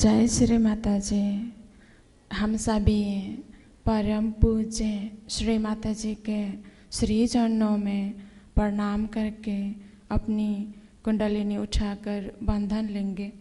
जय श्री माता जी। हम सभी परम पूज्य श्री माता जी के श्री चरणों में प्रणाम करके अपनी कुंडलिनी उठाकर बंधन लेंगे।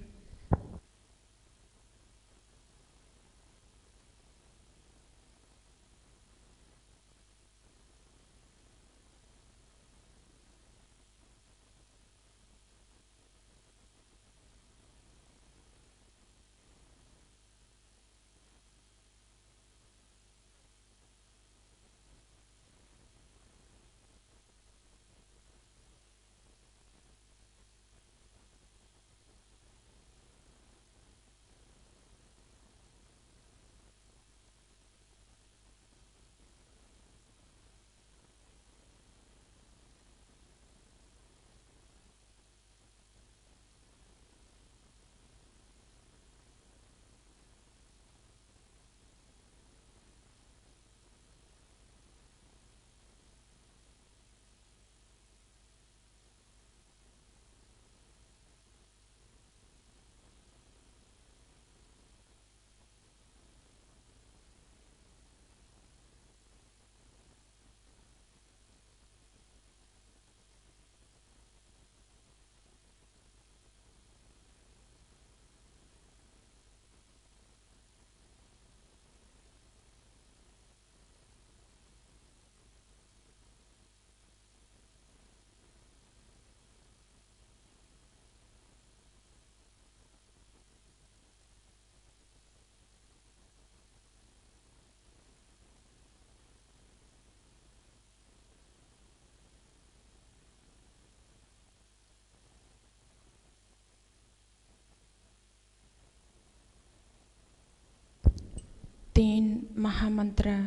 तीन महामंत्र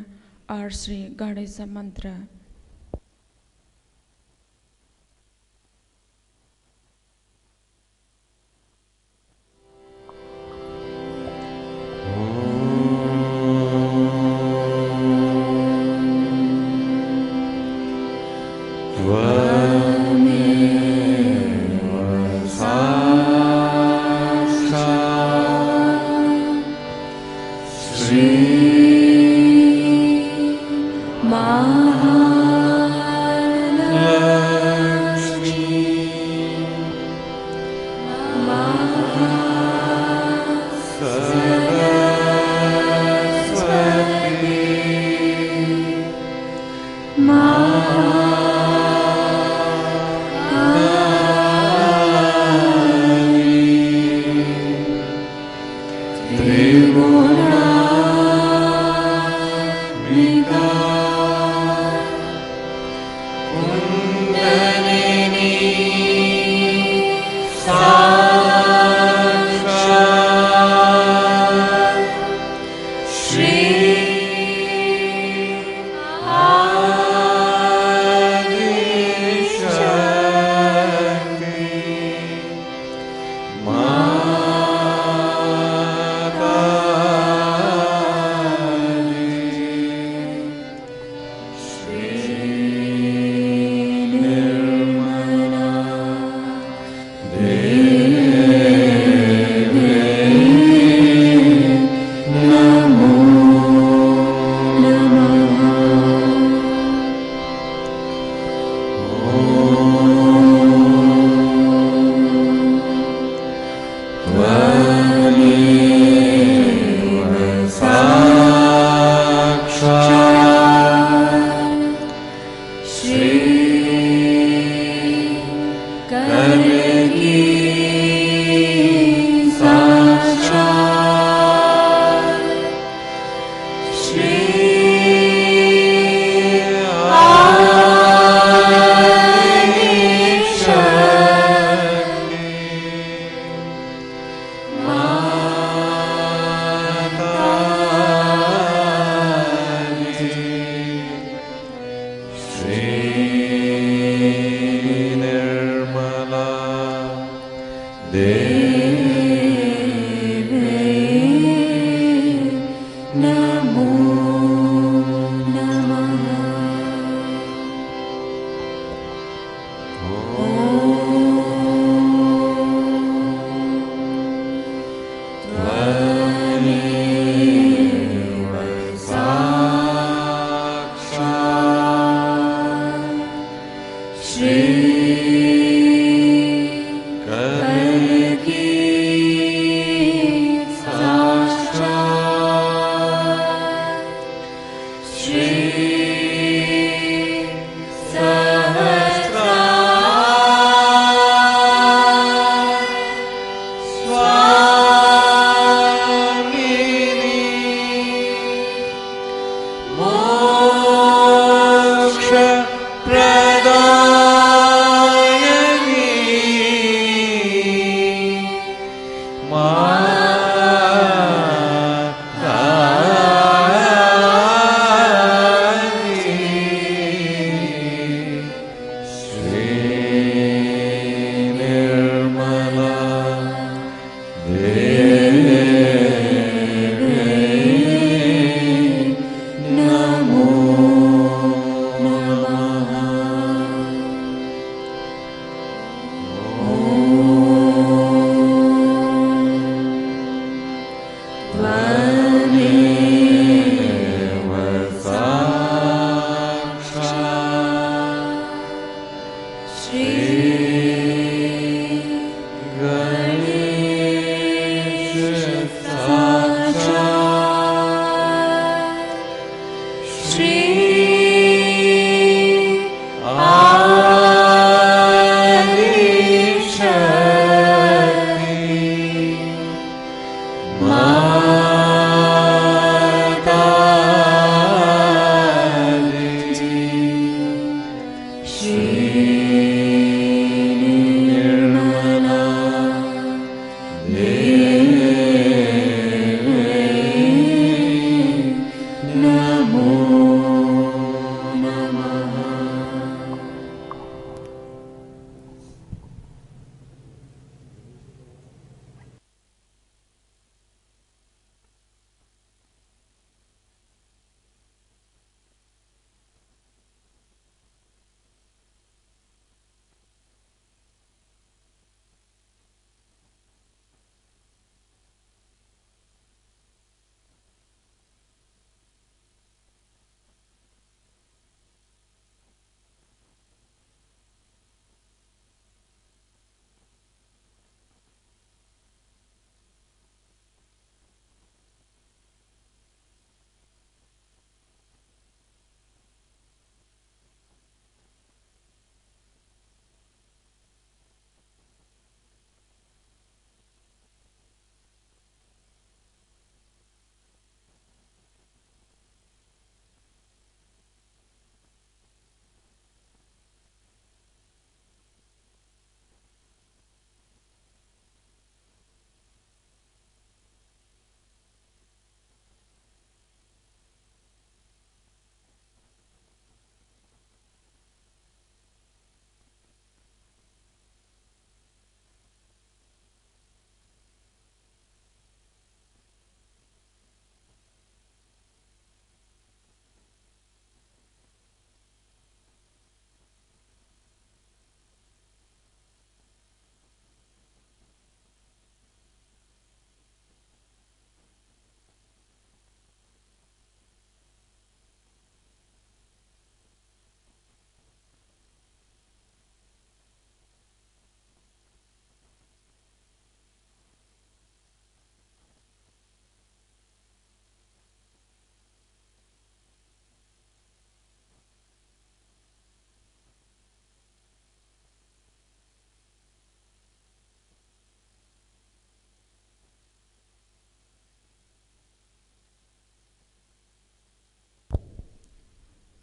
और श्री गणेश मंत्र।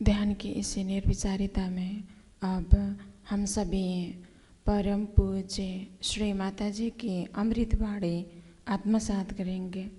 ध्यान की इसी निर्विचारिता में अब हम सभी परम पूज्य श्री माता जी की अमृत वाणी आत्मसात करेंगे।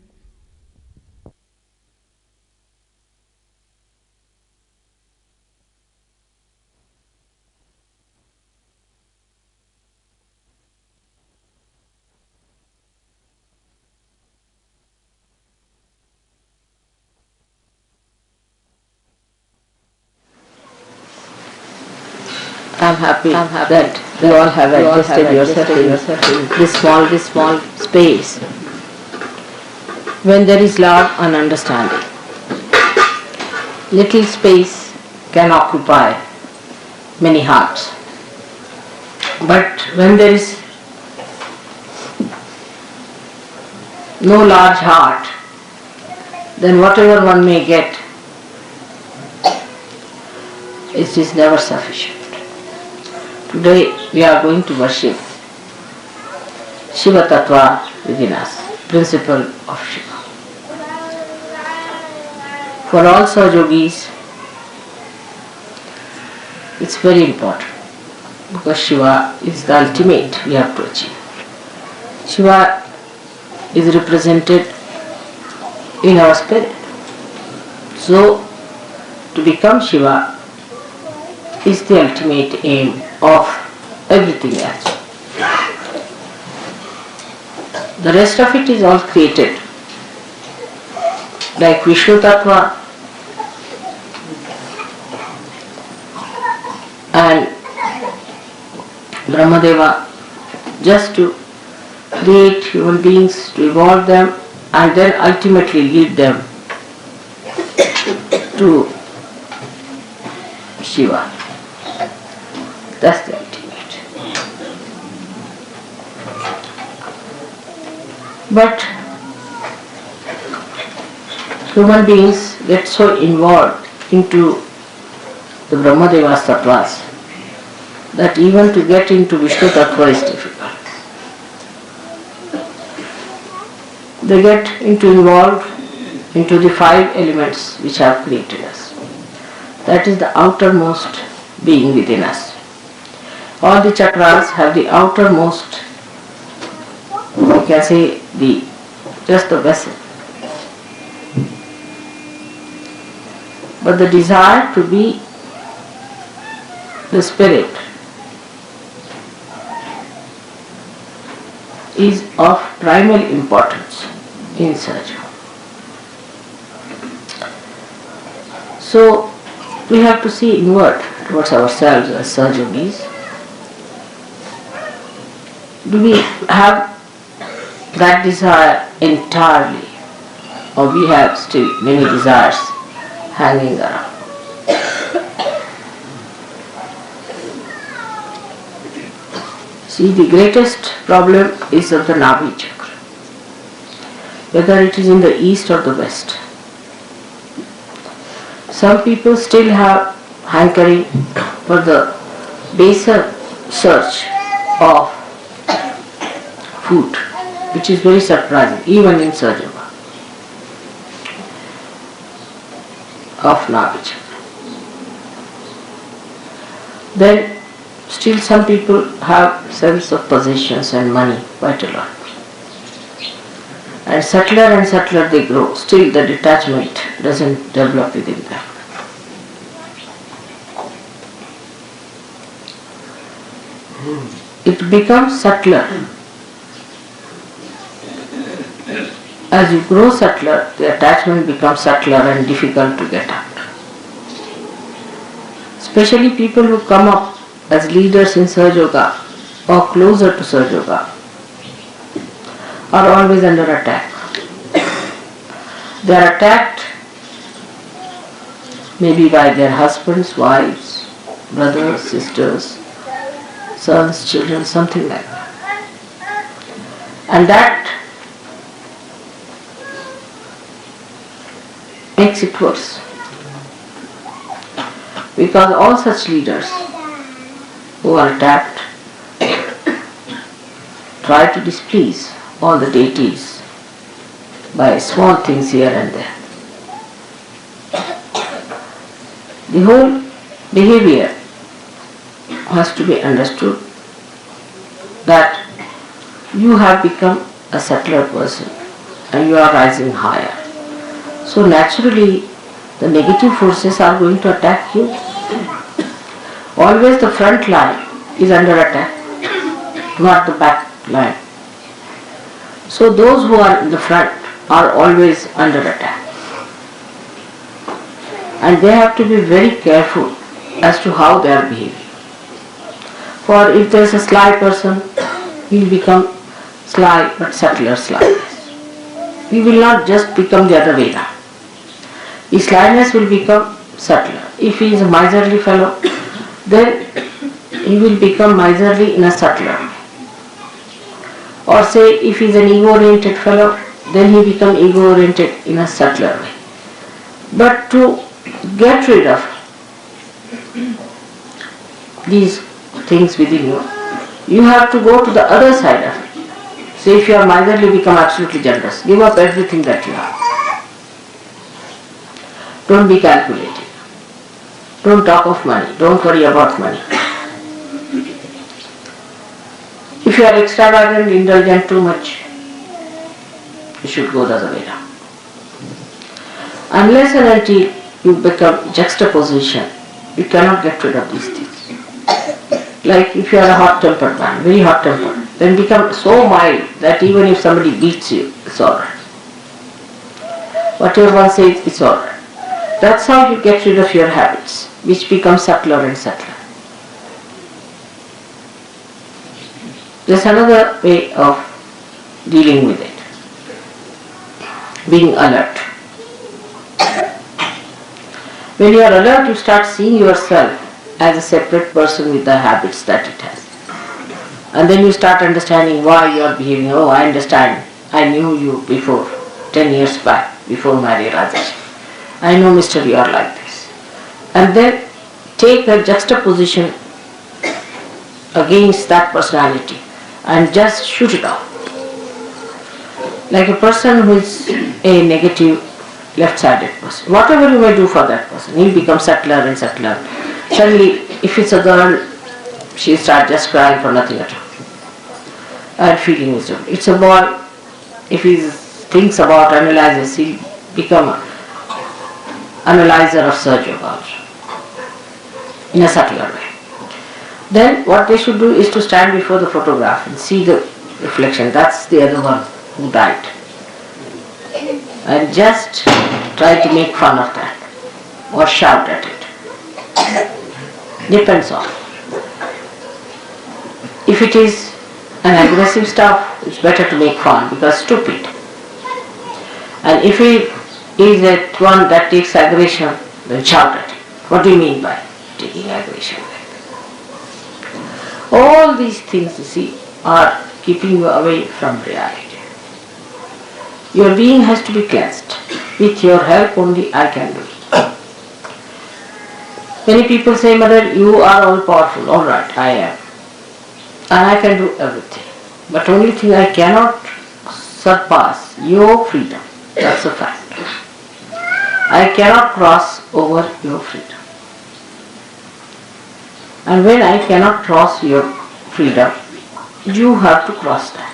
I'm happy that you all have adjusted yourself in this small space when there is love and understanding. Little space can occupy many hearts. But when there is no large heart, then whatever one may get, it is never sufficient. Today we are going to worship Shiva Tattva within us, principle of Shiva. For all Sahajogis, it's very important because Shiva is the ultimate we have to achieve. Shiva is represented in our spirit. So, to become Shiva is the ultimate aim of everything else. The rest of it is all created. Like Vishnu Tattva and Brahmadeva, just to create human beings, to evolve them and then ultimately lead them to Shiva. That's the ultimate. But human beings get so involved into the Brahmadeva's tattvas that even to get into Vishnu tattva is difficult. They get involved into the 5 elements which have created us. That is the outermost being within us. All the chakras have the outermost, you can say, just the vessel. But the desire to be the spirit is of primal importance in Sahaja. So we have to see inward towards ourselves as Sahajogis. Do we have that desire entirely, or we have still many desires hanging around? See, the greatest problem is of the Nabhi chakra, whether it is in the east or the west. Some people still have hankering for the baser search of food, which is very surprising, even in Sahaja of Nabhi chakra. Then still some people have sense of possessions and money quite a lot. And subtler they grow, still the detachment doesn't develop within them. It becomes subtler. As you grow subtler, the attachment becomes subtler and difficult to get out. Especially people who come up as leaders in Sahaja or closer to Sahaja are always under attack. They are attacked maybe by their husbands, wives, brothers, sisters, sons, children, something like that. And that makes it worse. Because all such leaders who are attacked try to displease all the deities by small things here and there. The whole behavior has to be understood that you have become a subtler person and you are rising higher. So naturally the negative forces are going to attack you. Always the front line is under attack, not the back line. So those who are in the front are always under attack. And they have to be very careful as to how they are behaving. For if there is a sly person, he will become sly but subtler slyness. He will not just become the other way now. His slyness will become subtler. If he is a miserly fellow, then he will become miserly in a subtler way. Or say, if he is an ego-oriented fellow, then he becomes ego-oriented in a subtler way. But to get rid of these things within you, you have to go to the other side of it. So if you are miserly, become absolutely generous. Give up everything that you have. Don't be calculating. Don't talk of money. Don't worry about money. If you are extravagant, indulgent too much, you should go the other way around. Unless and until you become juxtaposition, you cannot get rid of these things. Like if you are a hot-tempered man, very hot-tempered, then become so mild that even if somebody beats you, it's alright. Whatever one says, it's alright. That's how you get rid of your habits, which become subtler and subtler. There's another way of dealing with it. Being alert. When you are alert, you start seeing yourself as a separate person with the habits that it has. And then you start understanding why you are behaving. Oh, I understand. I knew you before, 10 years back, before my realization. I know, Mr. You are like this. And then take a juxtaposition against that personality and just shoot it off. Like a person who is a negative, left-sided person. Whatever you may do for that person, he'll become subtler and subtler. Suddenly, if it's a girl, she'll start just crying for nothing at all and feeling miserable. It's a boy, if he thinks about, analyzes, he'll become an analyzer of Surge Yoga in a subtler way. Then what they should do is to stand before the photograph and see the reflection. That's the other one who died. And just try to make fun of that or shout at it. Depends on. If it is an aggressive stuff, it's better to make fun because stupid. And if it is at one that takes aggression, then shout at it. What do you mean by taking aggression? All these things, you see, are keeping you away from reality. Your being has to be cleansed. With your help only I can do it. Many people say, Mother, you are all powerful. All right, I am. And I can do everything. But only thing I cannot surpass your freedom. That's a fact. I cannot cross over your freedom. And when I cannot cross your freedom, you have to cross that.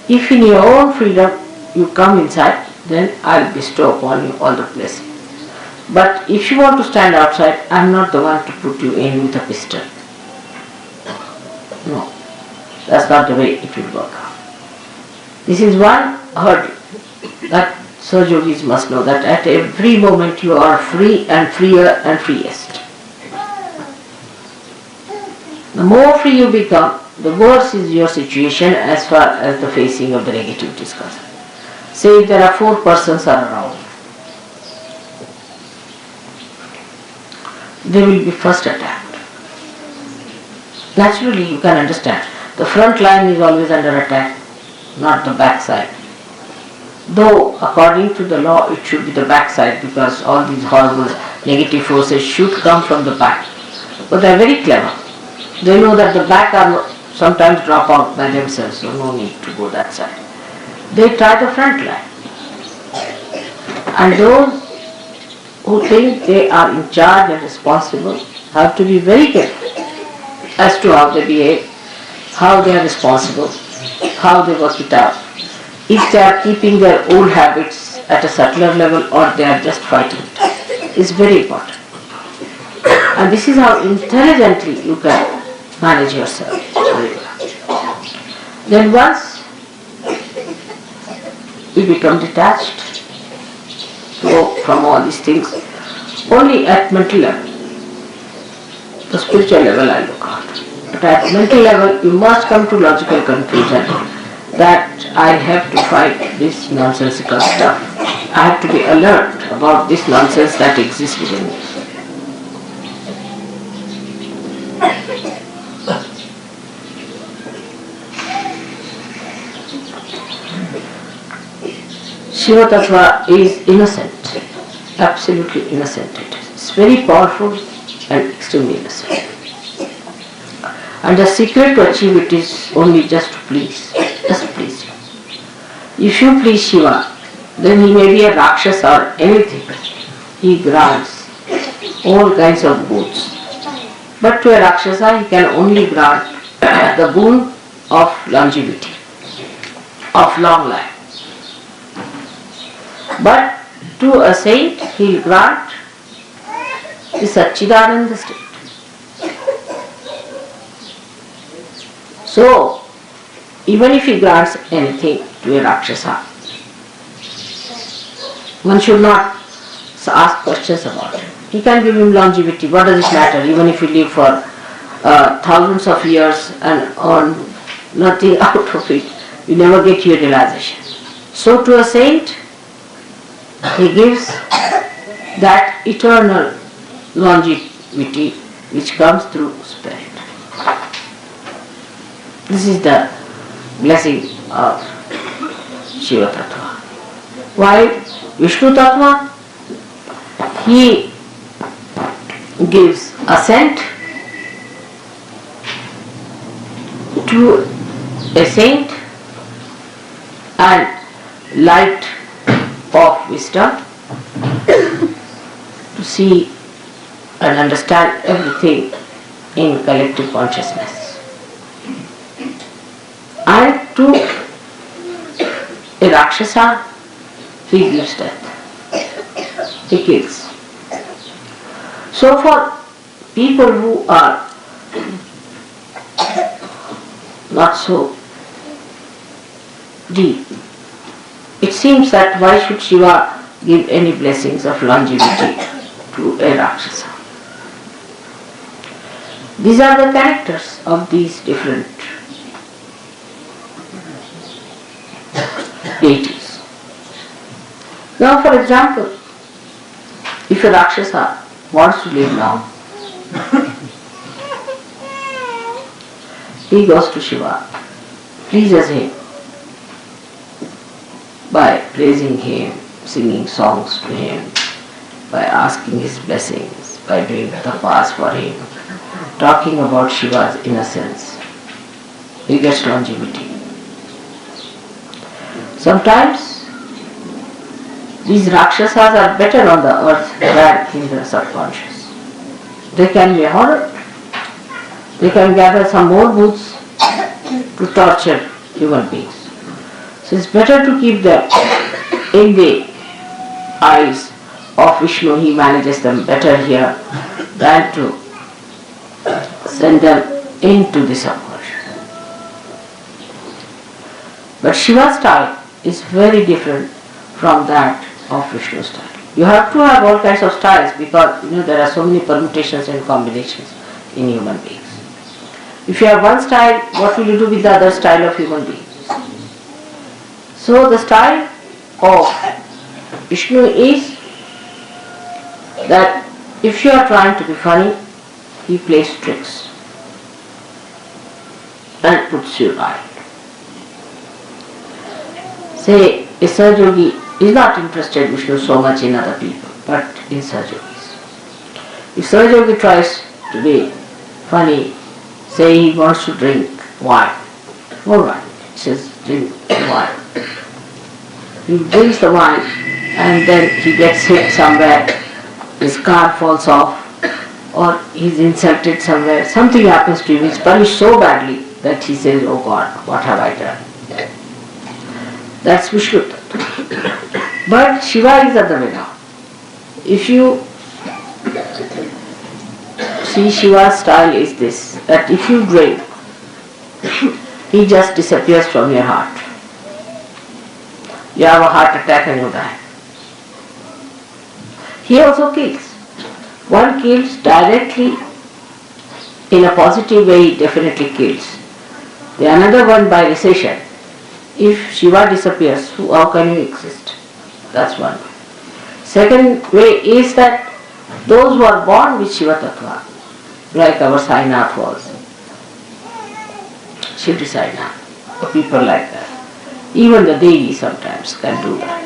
If in your own freedom you come inside, then I'll bestow upon you all the blessings. But if you want to stand outside, I'm not the one to put you in with a pistol. No, that's not the way it will work out. This is one hurdle that Surge Yogis must know, that at every moment you are free and freer and freest. The more free you become, the worse is your situation as far as the facing of the negativity is concerned. Say if there are 4 persons around, they will be first attacked. Naturally, you can understand, the front line is always under attack, not the back side. Though, according to the law, it should be the back side because all these horrible negative forces should come from the back. But they are very clever. They know that the back are sometimes drop out by themselves, so no need to go that side. They try the front line. And those who think they are in charge and responsible have to be very careful as to how they behave, how they are responsible, how they work it out. If they are keeping their old habits at a subtler level or they are just fighting it. It's very important. And this is how intelligently you can manage yourself. Then once we become detached from all these things, only at mental level, the spiritual level I look at. But at mental level you must come to logical conclusion that I have to fight this nonsensical stuff. I have to be alert about this nonsense that exists within me. Shiva Tattva is innocent, absolutely innocent it is. It's very powerful and extremely innocent. And the secret to achieve it is only just to please him. If you please Shiva, then he may be a Rakshasa or anything. He grants all kinds of boons. But to a Rakshasa he can only grant the boon of longevity, of long life. But to a saint he will grant the Satchidananda state. So, even if he grants anything to a Rakshasa, one should not ask questions about it. He can give him longevity. What does it matter? Even if you live for thousands of years and earn nothing out of it, you never get your realization. So to a saint, he gives that eternal longevity which comes through spirit. This is the blessing of Shiva Tattva. While Vishnu Tattva, he gives assent to a saint and light of wisdom to see and understand everything in collective consciousness. And to a Rakshasa, he gives death. He kills. So for people who are not so deep, it seems that why should Shiva give any blessings of longevity to a Rakshasa? These are the characters of these different deities. Now for example, if a Rakshasa wants to live now, he goes to Shiva, pleases him by praising him, singing songs to him, by asking his blessings, by doing tapas for him, talking about Shiva's innocence. He gets longevity. Sometimes these Rakshasas are better on the earth than in the subconscious. They can be horrid. They can gather some more booths to torture human beings. So it's better to keep them in the eyes of Vishnu. He manages them better here than to send them into the subconscious. But Shiva's style is very different from that of Vishnu's style. You have to have all kinds of styles because there are so many permutations and combinations in human beings. If you have one style, what will you do with the other style of human beings? So the style of Vishnu is that if you are trying to be funny, he plays tricks and puts you right. Say, a Sahaja is not interested, Vishnu, so much in other people, but in Sahajogis. If Sahaja tries to be funny, say he wants to drink wine, more wine, he says, drink wine. He drinks the wine and then he gets hit somewhere, his car falls off, or he's insulted somewhere, something happens to him, he's punished so badly that he says, oh God, what have I done? That's Vishnu Tattva. But Shiva is other way now. If you see, Shiva's style is this, that if you drink, he just disappears from your heart. You have a heart attack and you die. He also kills. One kills directly in a positive way, he definitely kills. The another one by recession. If Shiva disappears, how can you exist? That's one way. Second way is that those who are born with Shiva Tattva, like our Sainath was, Shri Sainath, people like that. Even the Devi sometimes can do that.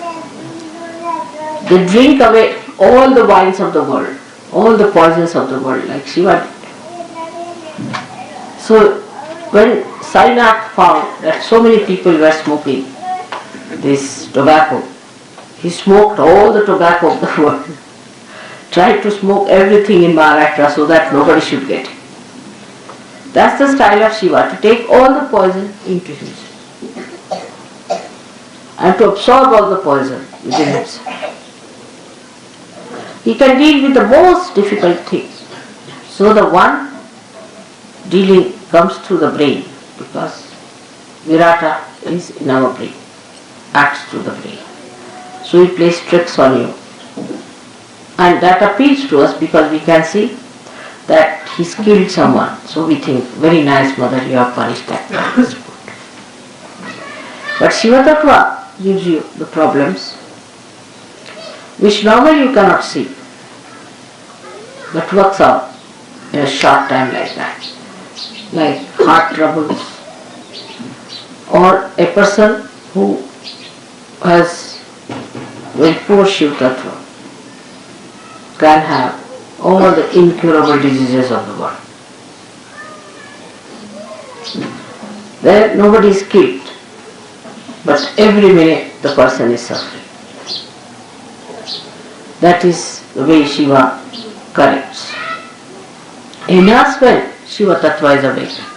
They drink away all the wines of the world, all the poisons of the world, like Shiva did. So when Sainath found that so many people were smoking this tobacco, he smoked all the tobacco of the world, tried to smoke everything in Maharashtra so that nobody should get it. That's the style of Shiva, to take all the poison into himself and to absorb all the poison within himself. He can deal with the most difficult things. So the one dealing comes through the brain, because Virata is in our brain, acts through the brain. So he plays tricks on you. And that appeals to us because we can see that he's killed someone. So we think, very nice mother, you have punished that. That's good. But Shiva Tattva gives you the problems which normally you cannot see, but works out in a short time like that. Like heart troubles, or a person who has very poor Shiva Tattva can have all the incurable diseases of the world. There nobody is killed, but every minute the person is suffering. That is the way Shiva corrects. In us, when Shiva Tattva is awakened,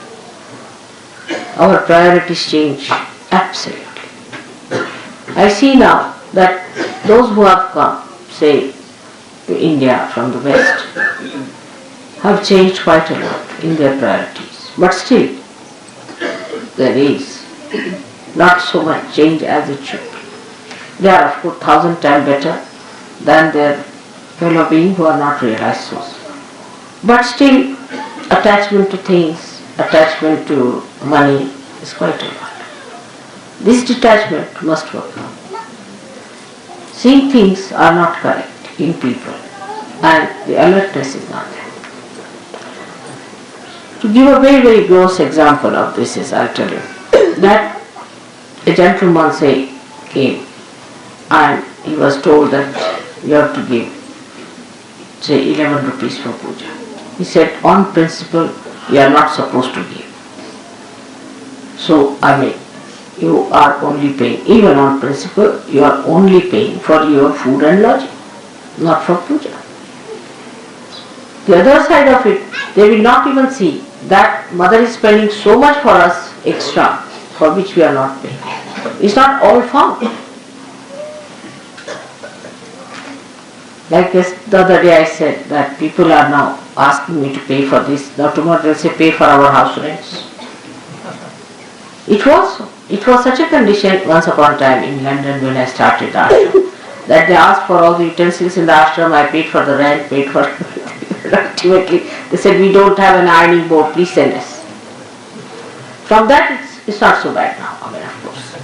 our priorities change absolutely. I see now that those who have come, say, to India from the West, have changed quite a lot in their priorities. But still, there is not so much change as it should be. They are, of course, 1,000 times better than their fellow beings who are not realized souls. But still, attachment to things, attachment to money is quite a lot. This detachment must work out. Seeing things are not correct in people, and the alertness is not there. To give a very, very gross example of this is, I'll tell you, that a gentleman, say, came and he was told that you have to give, say, 11 rupees for puja. He said, on principle, you are not supposed to give. So, you are only paying, even on principle, you are only paying for your food and lodging, not for puja. The other side of it, they will not even see that mother is spending so much for us extra, for which we are not paying. It's not all found. Like this, the other day I said that people are now asking me to pay for this. Now tomorrow they'll say pay for our house rents. It was so. It was such a condition once upon a time in London when I started the ashram, that they asked for all the utensils in the ashram, I paid for the rent, paid for ultimately they said we don't have an ironing board, please send us. From that it's not so bad now, of course.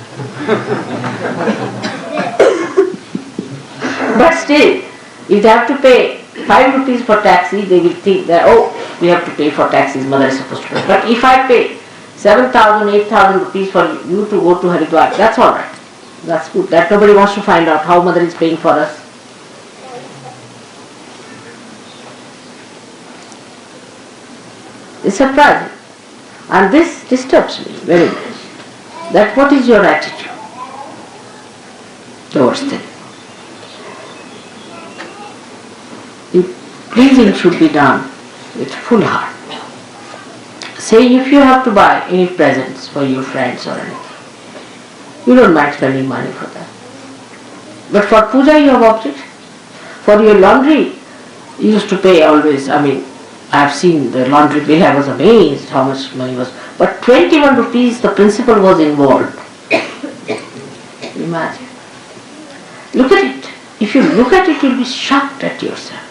But still, if they have to pay 5 rupees for taxi, they will think that, oh, we have to pay for taxis, mother is supposed to pay. But if I pay 7,000, 8,000 rupees for you to go to Haridwar, that's all right. That's good. That nobody wants to find out how mother is paying for us. It's surprising. And this disturbs me very much. That what is your attitude towards them? Pleasing should be done with full heart. Say if you have to buy any presents for your friends or anything, you don't mind spending money for that. But for puja you have objection. For your laundry, you used to pay always. I have seen the laundry bill, I was amazed how much money was. But 21 rupees, the principal was involved. Imagine. Look at it. If you look at it, you'll be shocked at yourself.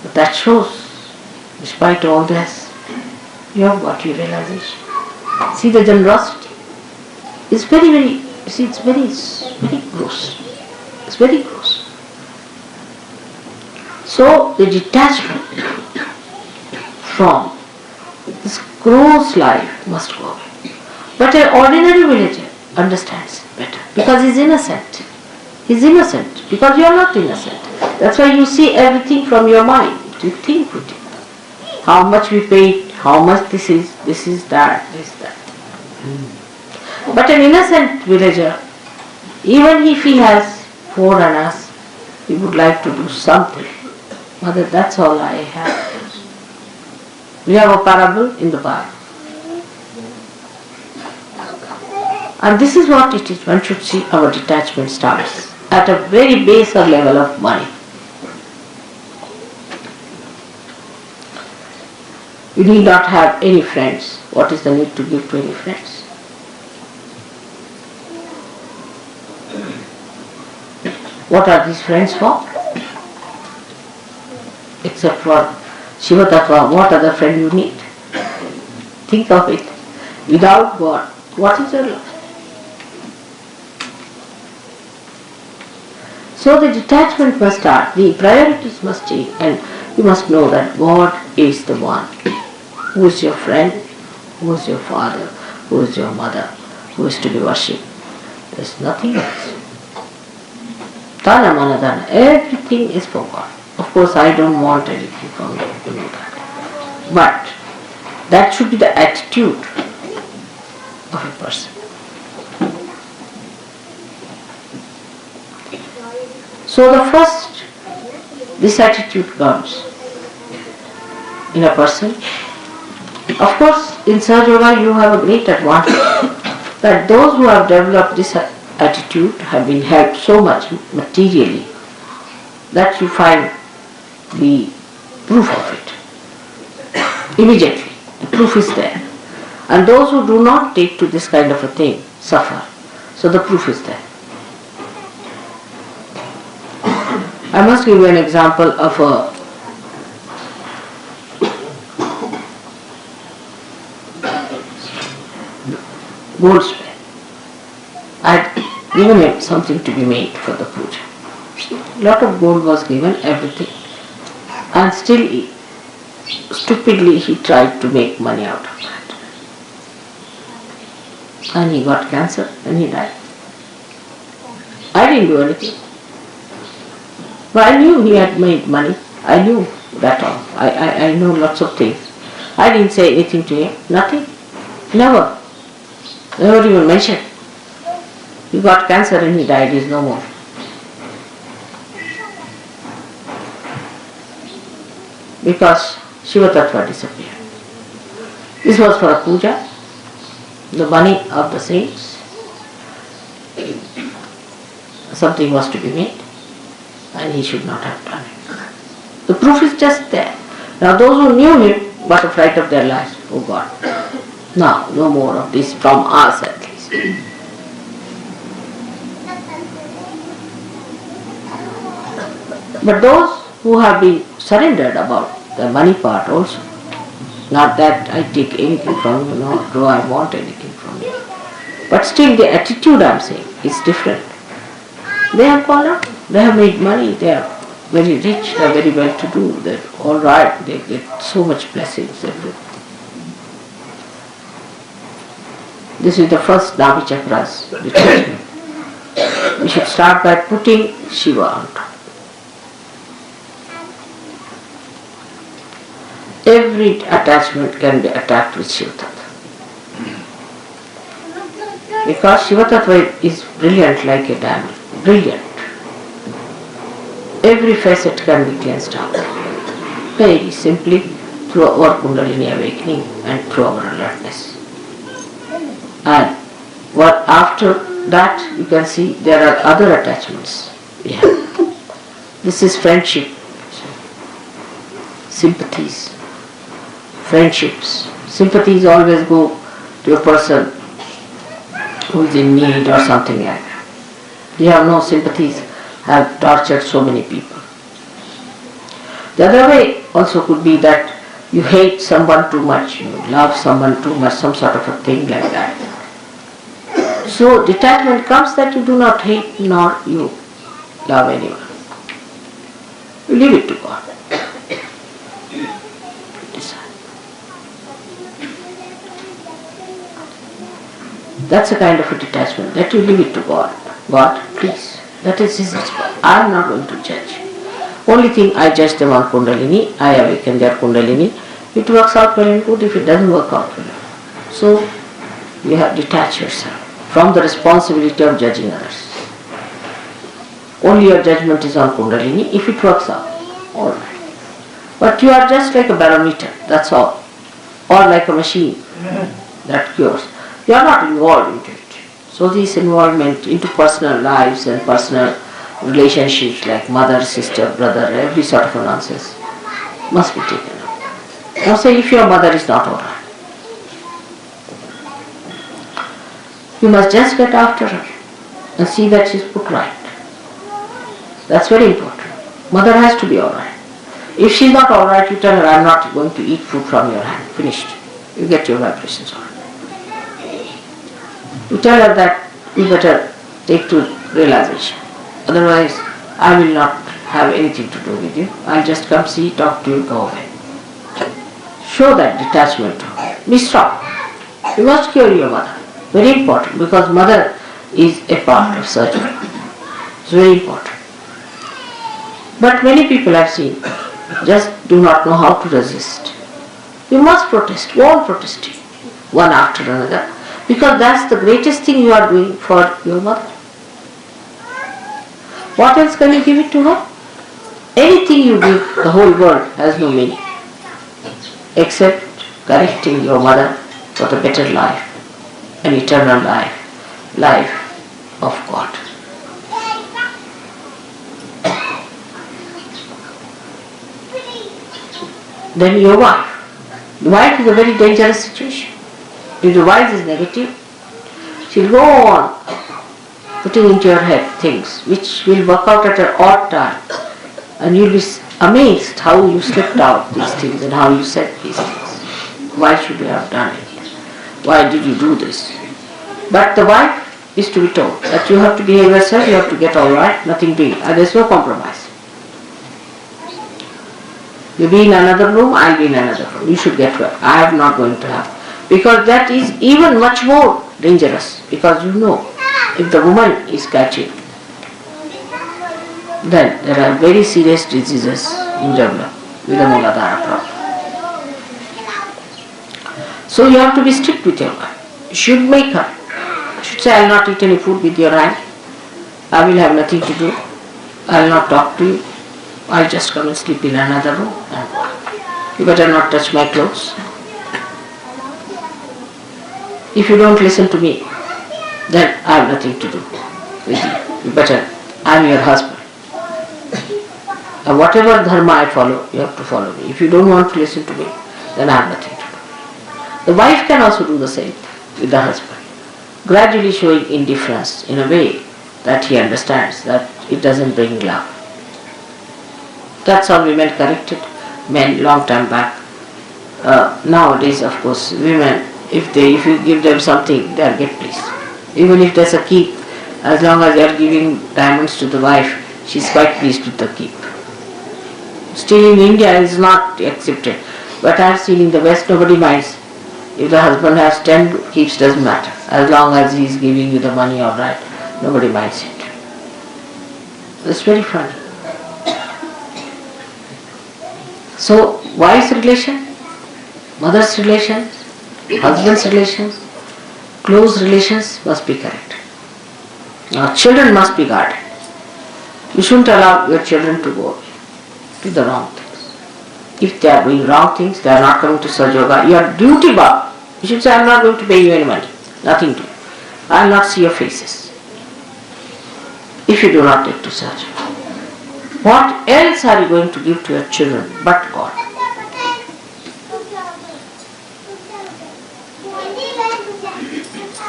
But that shows, despite all this, you have got your realization. See the generosity. It's very, very, it's very gross. It's very gross. So the detachment from this gross life must go away. But an ordinary villager understands it better because he's innocent. He's innocent because you are not innocent. That's why you see everything from your mind. You think with it. How much we paid, how much this is that, this, that. But an innocent villager, even if he has 4 annas, he would like to do something. Mother, that's all I have. We have a parable in the Bible. And this is what it is. One should see our detachment starts at a very baser level of money. You need not have any friends. What is the need to give to any friends? What are these friends for? Except for Shiva Tattva, what other friend you need? Think of it. Without God, what is your life? So the detachment must start, the priorities must change, and you must know that God is the one who is your friend, who is your father, who is your mother, who is to be worshipped. There is nothing else. Dana mana dana, everything is for God. Of course, I don't want anything from you, you know that. But that should be the attitude of a person. So the first, this attitude comes in a person. Of course, in Sahaja Yoga you have a great advantage that those who have developed this attitude have been helped so much materially that you find the proof of it immediately. The proof is there. And those who do not take to this kind of a thing suffer. So the proof is there. I must give you an example of a goldsmith. I had given him something to be made for the puja. A lot of gold was given, everything. And still, stupidly, he tried to make money out of that. And he got cancer and he died. I didn't do anything. But I knew he had made money. I knew that all. I know lots of things. I didn't say anything to him. Nothing. Never. Never even mentioned. He got cancer and he died. He is no more. Because Shiva Tattva disappeared. This was for a puja. The money of the saints. Something was to be made. And he should not have done it. The proof is just there. Now those who knew him got a fright of their lives. Oh God, now no more of this from us at least. But those who have been surrendered about the money part also, not that I take anything from you, nor do I want anything from you. But still the attitude I am saying is different. They have gone up. They have made money, they are very rich, they are very well to do, they are all right, they get so much blessings, everything. This is the first Navi Chakras detachment. We should start by putting Shiva on top. Every attachment can be attacked with Shiva Tattva. Because Shiva Tattva is brilliant like a diamond, brilliant. Every facet can be cleansed out very simply through our Kundalini awakening and through our alertness. And what after that you can see there are other attachments. Yeah. This is friendship, sympathies, friendships. Sympathies always go to a person who is in need or something like that. You have no sympathies, have tortured so many people. The other way also could be that you hate someone too much, you love someone too much, some sort of a thing like that. So detachment comes that you do not hate nor you love anyone. You leave it to God. Decide. That's a kind of a detachment, that you leave it to God. God, please, That is his response. I am not going to judge. Only thing, I judge them on Kundalini, I awaken their Kundalini. It works out well and good, if it doesn't work out well. So, you have to detach yourself from the responsibility of judging others. Only your judgment is on Kundalini, if it works out, all right. But you are just like a barometer, that's all. Or like a machine that cures. You are not involved into it. So this involvement into personal lives and personal relationships like mother, sister, brother, every sort of a nonsense must be taken out. Now say if your mother is not alright, you must just get after her and see that she is put right. That's very important. Mother has to be alright. If she is not alright, you tell her, I am not going to eat food from your hand. Finished. You get your vibrations on. You tell her that you better take to realization. Otherwise, I will not have anything to do with you. I'll just come see, talk to you, go away. Show that detachment. Be strong. You must cure your mother. Very important, because mother is a part of surgery. It's very important. But many people I've seen just do not know how to resist. You must protest. Go on protesting, one after another, because that's the greatest thing you are doing for your mother. What else can you give it to her? Anything you give the whole world has no meaning, except correcting your mother for the better life, an eternal life, life of God. Then your wife. The wife is a very dangerous situation. If the wife is negative, she'll go on putting into your head things which will work out at an odd time, and you'll be amazed how you slipped out these things and how you said these things. Why should you have done it? Why did you do this? But the wife is to be told that you have to behave yourself, you have to get all right, nothing doing, and there's no compromise. You be in another room, I'll be in another room. You should get well. I am not going to have. Because that is even much more dangerous. Because you know, if the woman is catching, then there are very serious diseases you develop with the Mooladhara problem. So you have to be strict with your wife. You should make her. You should say, I will not eat any food with your hand. I will have nothing to do. I will not talk to you. I'll just come and sleep in another room and go. You better not touch my clothes. If you don't listen to me, then I have nothing to do with you. You better, I am your husband. And whatever dharma I follow, you have to follow me. If you don't want to listen to me, then I have nothing to do. The wife can also do the same with the husband, gradually showing indifference in a way that he understands that it doesn't bring love. That's how women corrected men long time back. Nowadays, of course, women, if you give them something, they are get pleased. Even if there's a keep, as long as they are giving diamonds to the wife, she's quite pleased with the keep. Still in India it is not accepted, but I have seen in the West nobody minds. If the husband has 10 keeps, doesn't matter. As long as he is giving you the money, all right, nobody minds it. It's very funny. So, wife's relation, mother's relations, husband's relations, close relations must be correct. Now, children must be guarded. You shouldn't allow your children to go to the wrong things. If they are doing wrong things, they are not coming to Saj Yoga, you are duty bound. You should say, I am not going to pay you any money. Nothing to do. I will not see your faces. If you do not take to Saj Yoga. What else are you going to give to your children but God?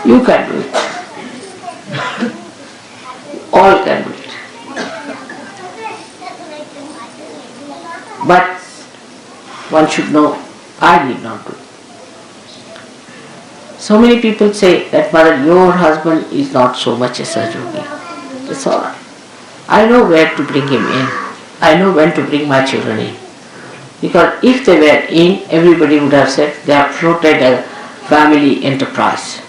You can do it. All can do it. But one should know, I need not do it. So many people say that, Mother, your husband is not so much a Saj Yogi. It's all right. I know where to bring him in. I know when to bring my children in. Because if they were in, everybody would have said they have floated a family enterprise.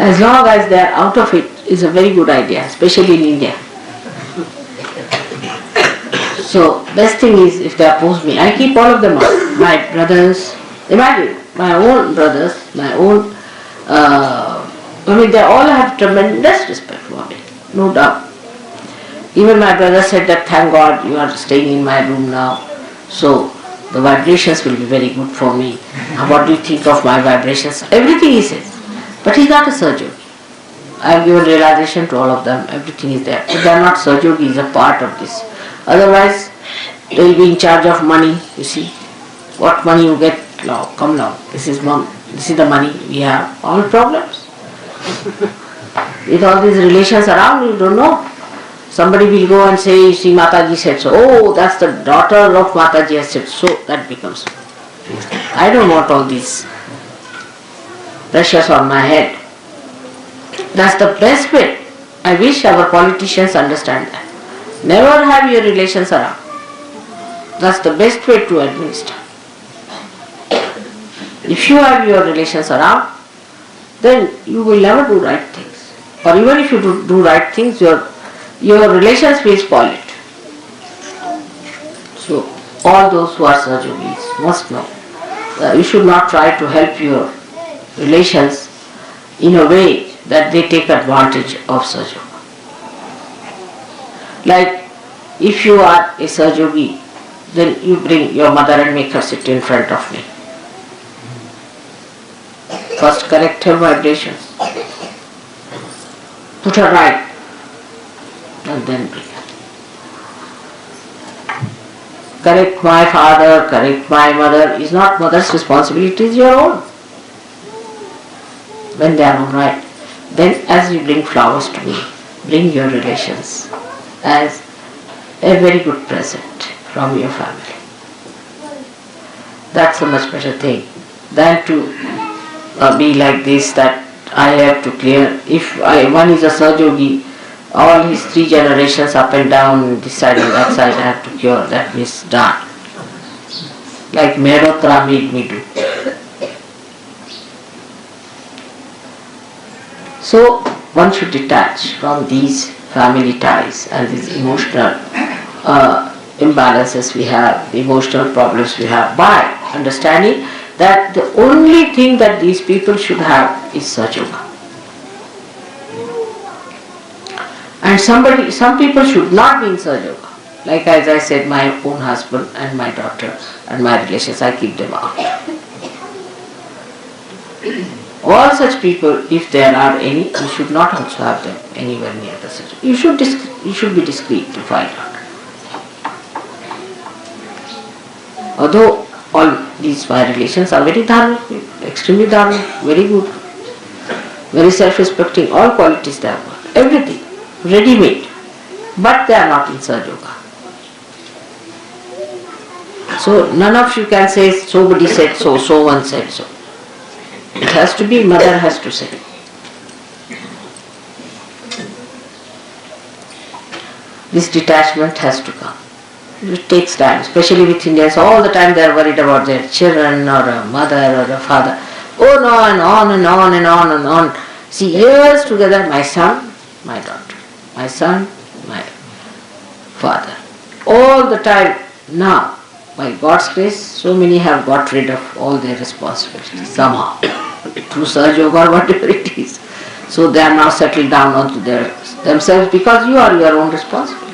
as long as they are out of it, is a very good idea, especially in India. So best thing is if they oppose me, I keep all of them out. My brothers, imagine, my own brothers, my own, they all have tremendous respect for me, no doubt. Even my brother said that thank God you are staying in my room now, so the vibrations will be very good for me. What do you think of my vibrations? Everything he says. But he's not a surgeon. I have given realization to all of them, everything is there. But they are not surgeon, he is a part of this. Otherwise, they will be in charge of money, you see. What money you get, now, come now, this is the money we have. All problems. With all these relations around, you don't know. Somebody will go and say, you see, Mataji said so. Oh, that's the daughter of Mataji has said so. That becomes. I don't want all these pressures on my head. That's the best way. I wish our politicians understand that. Never have your relations around. That's the best way to administer. If you have your relations around, then you will never do right things. Or even if you do right things, your relations will spoil it. So, all those who are Sahajogis must know you should not try to help your relations in a way that they take advantage of Sahajoga. Like, if you are a Sahajogi, then you bring your mother and make her sit in front of me. First correct her vibrations. Put her right. And then bring her. Correct my father, correct my mother is not mother's responsibility, it is your own. When they are all right, then as you bring flowers to me, bring your relations as a very good present from your family. That's a much better thing than to be like this, that I have to clear. If one is a Sahajogi, all his 3 generations up and down, this side and that side, I have to cure. That means done. Like Mehrotra made me do. So one should detach from these family ties and these emotional imbalances we have, the emotional problems we have, by understanding that the only thing that these people should have is Sahajoga. And some people should not be in Sahajoga. Like as I said, my own husband and my daughter and my relations, I keep them out. All such people, if there are any, you should not also have them anywhere near the Sahajoga. You should be discreet to find out. Although all these my relations are very dharmic, extremely dharmic, very good, very self-respecting, all qualities they have got, everything, ready-made, but they are not in Sahajoga. So none of you can say somebody said so, so one said so. It has to be, mother has to say. This detachment has to come. It takes time, especially with Indians. All the time they are worried about their children or a mother or a father. Oh no, and on and on and on and on. See, years together, my son, my daughter. My son, my father. All the time now, by God's grace, so many have got rid of all their responsibilities somehow, through Sahajoga or whatever it is. So they are now settled down onto themselves because you are your own responsibility.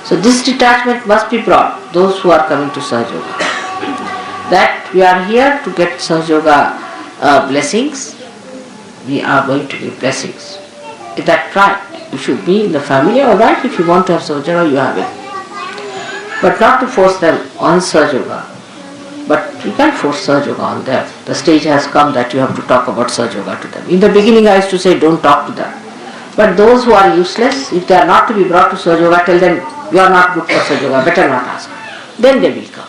So this detachment must be brought, those who are coming to Sahajoga. That we are here to get Sahajoga blessings, we are going to give blessings. Is that right? You should be in the family, alright, if you want to have Sahajoga, you have it. But not to force them on Sahajoga. But you can't force Sahajoga on them. The stage has come that you have to talk about Sahajoga to them. In the beginning I used to say don't talk to them. But those who are useless, if they are not to be brought to Sahajoga, tell them you are not good for Sahajoga, better not ask. Then they will come.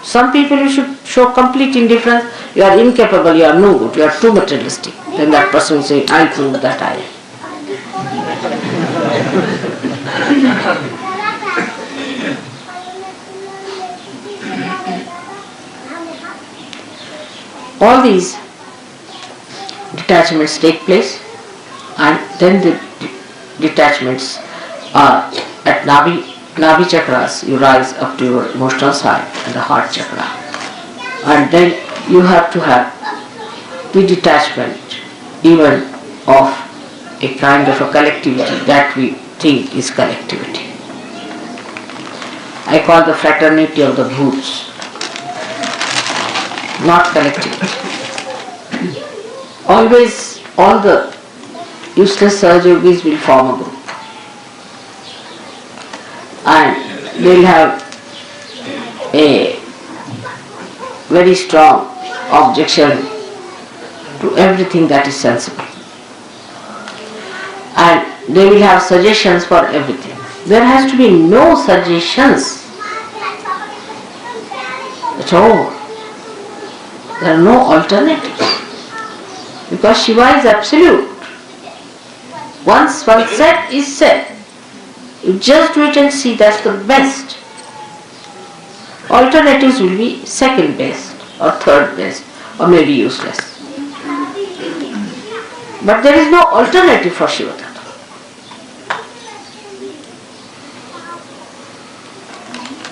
Some people you should show complete indifference, you are incapable, you are no good, you are too materialistic. Then that person will say, I prove that I am. All these detachments take place, and then the detachments are at Navi chakras. You rise up to your emotional side and the heart chakra, and then you have to have the detachment even of a kind of a collectivity that we think is collectivity. I call the fraternity of the bhoots, not collectivity. Always all the useless Sahajogis will form a group, and they will have a very strong objection to everything that is sensible, and they will have suggestions for everything. There has to be no suggestions at all. There are no alternatives, because Shiva is absolute. Once one said is said. You just do it and see, that's the best. Alternatives will be second best or third best or maybe useless. But there is no alternative for Shiva Tattva.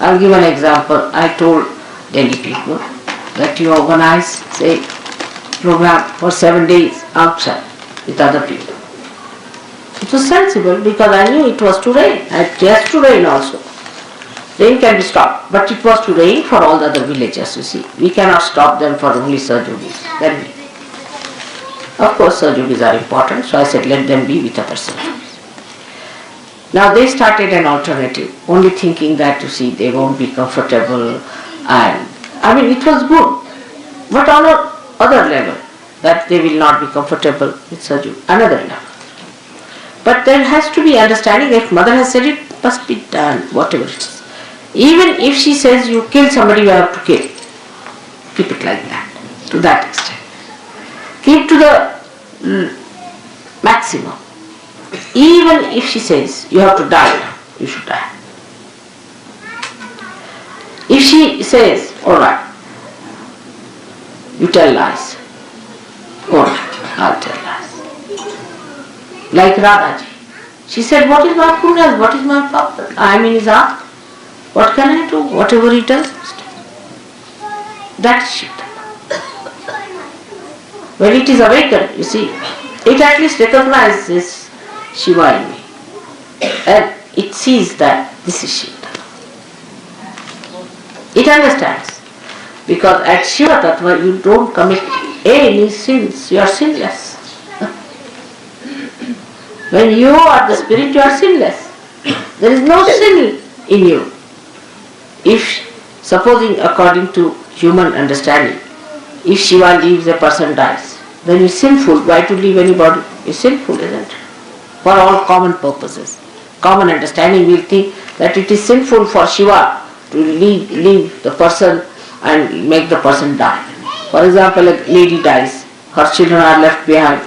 I'll give an example. I told Delhi people that you organize, say, program for 7 days outside with other people. It was sensible because I knew it was to rain. It has to rain also. Rain can be stopped, but it was to rain for all the other villages, you see. We cannot stop them for only Sahajogis. Then we. Of course, Sahajogis are important, so I said let them be with other Sahajogis. Now they started an alternative, only thinking that, you see, they won't be comfortable, and I mean it was good, but on another level, that they will not be comfortable with Sahajogis, another level. But there has to be understanding. If mother has said it, must be done, whatever it is. Even if she says you kill somebody, you have to kill. Keep it like that, to that extent. Keep to the maximum. Even if she says you have to die, you should die. If she says, alright, you tell lies, alright, I'll tell lies. Like Radhaji. She said, what is my punya? What is my papa? I am in his heart. What can I do? Whatever he does. That's Shiva. When it is awakened, you see, it at least recognizes Shiva in me. And it sees that this is Shiva. It understands. Because at Shiva Tattva you don't commit any sins. You are sinless. When you are the spirit, you are sinless. There is no sin in you. If, supposing according to human understanding, if Shiva leaves, a person dies, then it's sinful. Why to leave anybody? It's sinful, isn't it? For all common purposes. Common understanding will think that it is sinful for Shiva to leave the person and make the person die. For example, a lady dies, her children are left behind.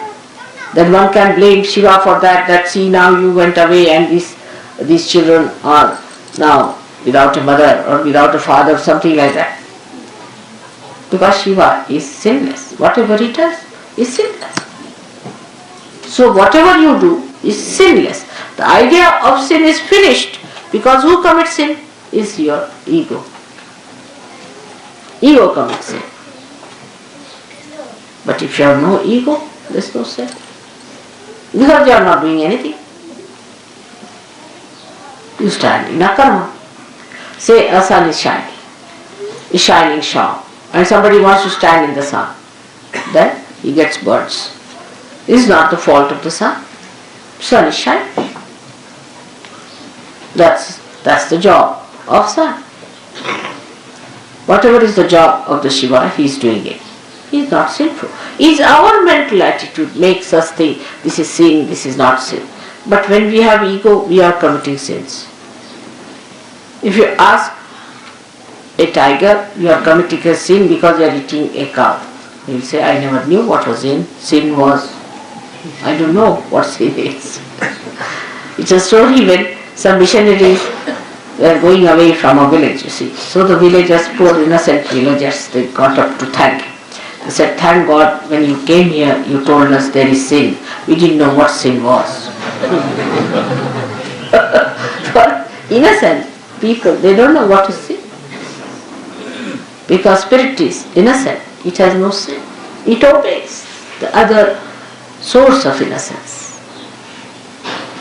Then one can blame Shiva for that see now you went away and these children are now without a mother or without a father, something like that. Because Shiva is sinless. Whatever he does is sinless. So whatever you do is sinless. The idea of sin is finished, because who commits sin is your ego. Ego commits sin. But if you have no ego, there is no sin. Because you are not doing anything. You stand in a karma. Say a sun is shining sharp, and somebody wants to stand in the sun. Then he gets burns. This is not the fault of the sun. Sun is shining. That's the job of sun. Whatever is the job of the Shiva, he is doing it. He is not sinful. It's our mental attitude makes us think this is sin, this is not sin. But when we have ego, we are committing sins. If you ask a tiger, you are committing a sin because you are eating a cow. He will say, I never knew what was sin. Sin was, I don't know what sin is. It's a story when some missionaries were going away from a village, you see. So the villagers, poor innocent villagers, they got up to thank him. He said, thank God when you came here, you told us there is sin. We didn't know what sin was. For innocent people, they don't know what is sin. Because spirit is innocent, it has no sin. It obeys the other source of innocence.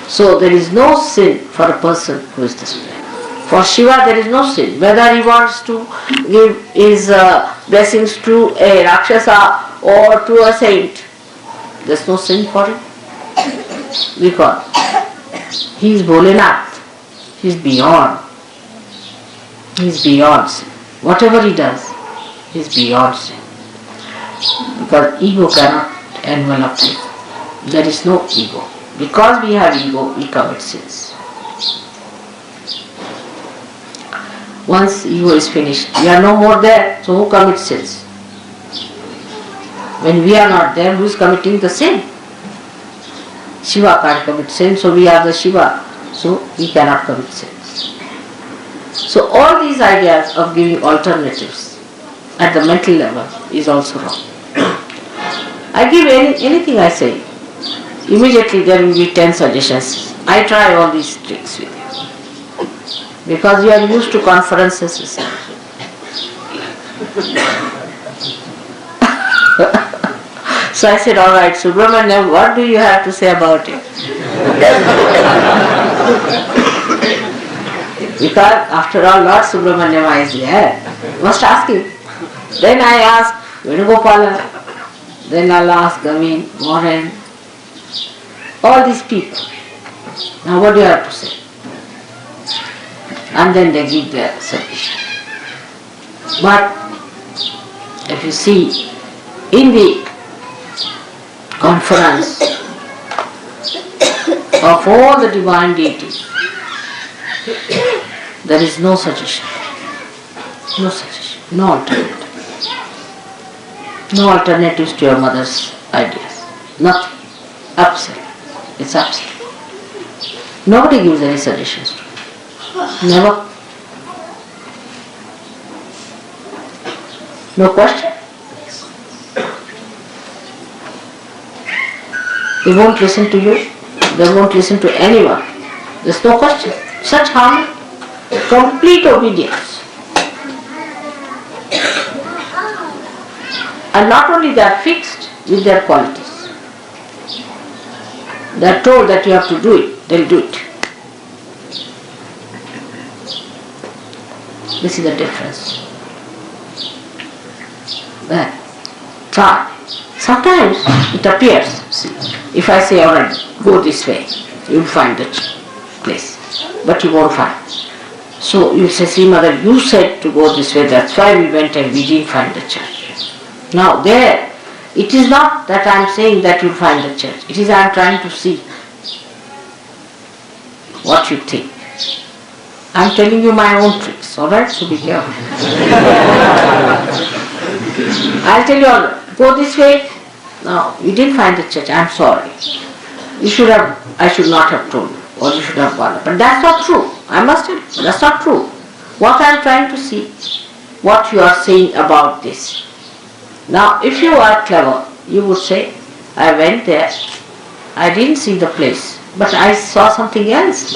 So there is no sin for a person who is the spirit. For Shiva there is no sin. Whether he wants to give his blessings to a Rakshasa or to a saint, there is no sin for him. Because he is Bholenath. He is beyond. He is beyond sin. Whatever he does, he is beyond sin. Because ego cannot envelop him. There is no ego. Because we have ego, we commit sins. Once ego is finished, we are no more there, so who commits sins? When we are not there, who is committing the sin? Shiva can't commit sin, so we are the Shiva, so we cannot commit sins. So all these ideas of giving alternatives at the mental level is also wrong. I give anything I say, immediately there will be 10 suggestions. I try all these tricks with you. Because you are used to conferences. So I said, all right, Subramanyam, what do you have to say about it? Because after all, Lord Subramanyam is there. Must ask him. Then I ask Venugopala. Then I'll ask Gavin, Mohan, all these people. Now what do you have to say? And then they give their submission. But if you see, in the conference of all the divine deities, there is no suggestion. No suggestion. No alternative. No alternatives to your mother's ideas. Nothing. Absolute. It's absolute. Nobody gives any suggestions to you. Never. No question. They won't listen to you. They won't listen to anyone. There's no question. Such harmony. Complete obedience. And not only they are fixed with their qualities. They are told that you have to do it. They'll do it. This is the difference. Then, try. Sometimes it appears. See, if I say, all right, go this way, you'll find the place. But you won't find. So you say, see mother, you said to go this way, that's why we went and we didn't find the church. Now there, it is not that I am saying that you'll find the church. It is I am trying to see what you think. I am telling you my own tricks, alright? So be careful. I'll tell you all, go this way. No, you didn't find the church, I am sorry. I should not have told you, or you should have gone. But that's not true. I must tell you, that's not true. What I am trying to see, what you are saying about this. Now, if you are clever, you would say, I went there, I didn't see the place, but I saw something else.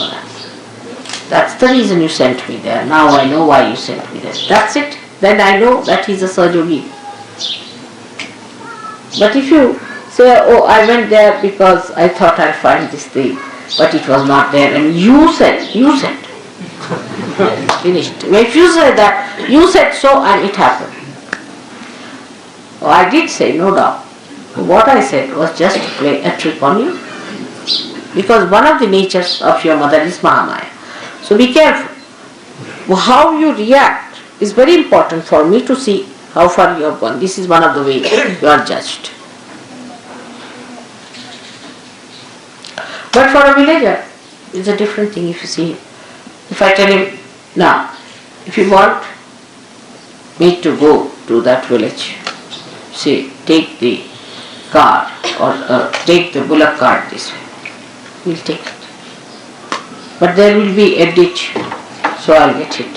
That's the reason you sent me there. Now I know why you sent me there. That's it. Then I know that he's a Sahajogi. But if you say, oh, I went there because I thought I'd find this thing, but it was not there, and you said. Finished. If you say that, you said so and it happened. Oh, I did say, no doubt. What I said was just to play a trick on you. Because one of the natures of your mother is Mahamaya. So be careful. How you react is very important for me to see how far you have gone. This is one of the ways you are judged. But for a villager, it's a different thing if you see him. If I tell him, now, if you want me to go to that village, say, take the car or take the bullock cart this way, we'll take it. But there will be a ditch, so I'll get hit.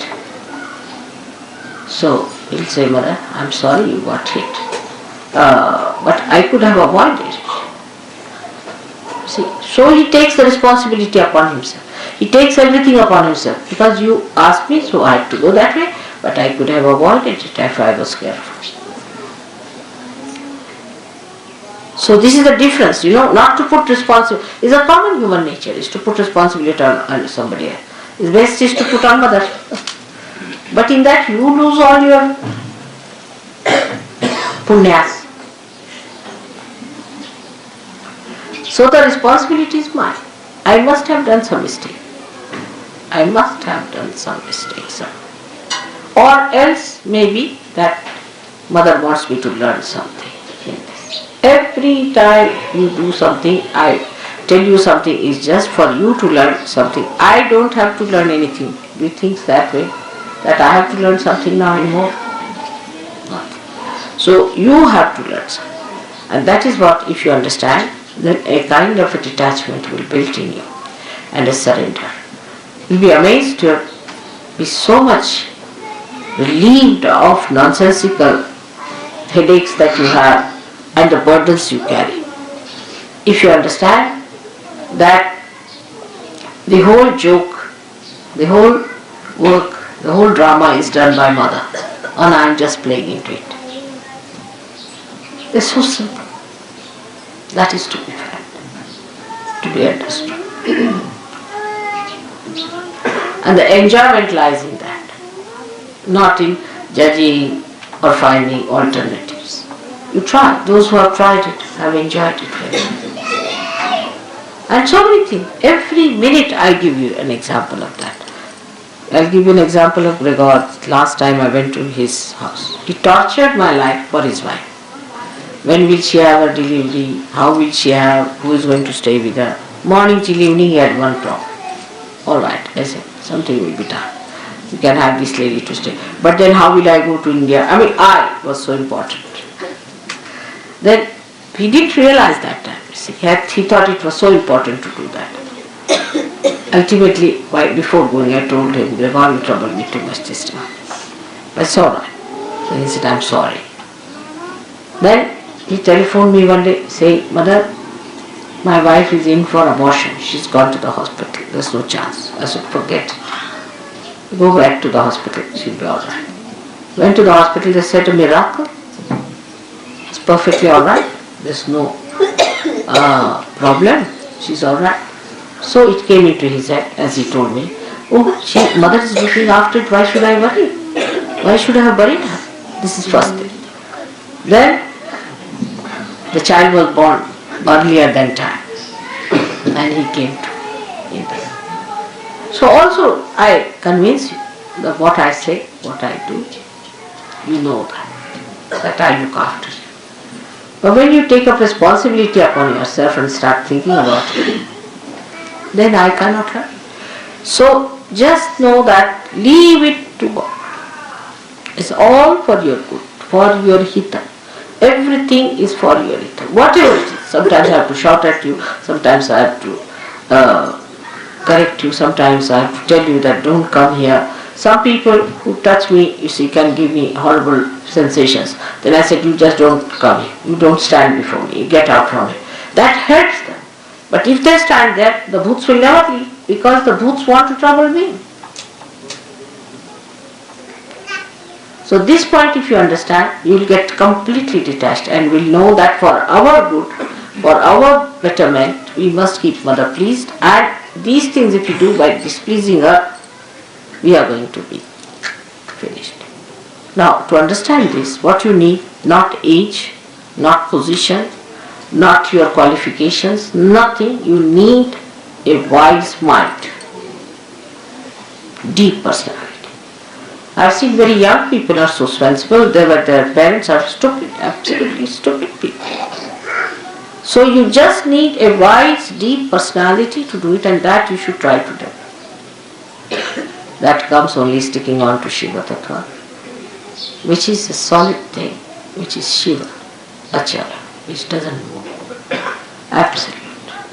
So he'll say, Mother, I'm sorry you got hit. but I could have avoided it. See, so he takes the responsibility upon himself. He takes everything upon himself. Because you asked me, so I had to go that way, but I could have avoided it if I was careful. So this is the difference, not to put responsibility. It's a common human nature, is to put responsibility on somebody else. It's best is to put on mother. But in that you lose all your punyas. So the responsibility is mine. I must have done some mistake. I must have done some mistakes. Or else maybe that mother wants me to learn something in this. Every time you do something, I tell you something is just for you to learn something. I don't have to learn anything. Do you think that way? That I have to learn something now anymore? Not. So you have to learn something. And that is what, if you understand, then a kind of a detachment will build in you and a surrender. You'll be amazed, you'll be so much relieved of nonsensical headaches that you have and the burdens you carry. If you understand that the whole joke, the whole work, the whole drama is done by mother and I am just playing into it. It's so simple. That is to be felt, to be understood. And the enjoyment lies in that, not in judging or finding alternatives. You try. Those who have tried it have enjoyed it very much. And so many things. Every minute I give you an example of that. I'll give you an example of Gregor. Last time I went to his house. He tortured my life for his wife. When will she have her delivery? How will she have? Who is going to stay with her? Morning till evening he had one problem. All right, I said, something will be done. You can have this lady to stay. But then how will I go to India? I was so important. Then he didn't realize that time. See, he thought it was so important to do that. Ultimately, before going, I told him, Gregor, you troubled me too much this time. I said, all right. So he said, I'm sorry. Then he telephoned me one day saying, Mother, my wife is in for abortion. She's gone to the hospital. There's no chance. I said, forget it. Go back to the hospital. She'll be all right. Went to the hospital. They said a miracle. It's perfectly all right. There's no problem. She's all right. So it came into his head, as he told me, mother is looking after it. Why should I worry? Why should I have buried her? This is first thing. Then the child was born earlier than time, and he came to India. So also I convince you that what I say, what I do, you know that I look after you. But when you take up responsibility upon yourself and start thinking about it, then I cannot help. So just know that leave it to God. It's all for your good, for your hita. Everything is for your hita. Whatever it is. Sometimes I have to shout at you, sometimes I have to correct you, sometimes I have to tell you that don't come here. Some people who touch me, you see, can give me horrible sensations. Then I said, you just don't come here. You don't stand before me. You get out from it. That hurts them. But if they stand there, the bhoots will never leave, because the bhoots want to trouble me. So this point, if you understand, you will get completely detached and will know that for our good, for our betterment, we must keep mother pleased, and these things if you do by displeasing her, we are going to be finished. Now, to understand this, what you need, not age, not position, not your qualifications, nothing. You need a wise mind, deep personality. I've seen very young people are so sensible, their parents are stupid, absolutely stupid people. So you just need a wise, deep personality to do it, and that you should try to do. That comes only sticking on to Shiva Tattva, which is a solid thing, which is Shiva, Achala, which doesn't move. Absolute.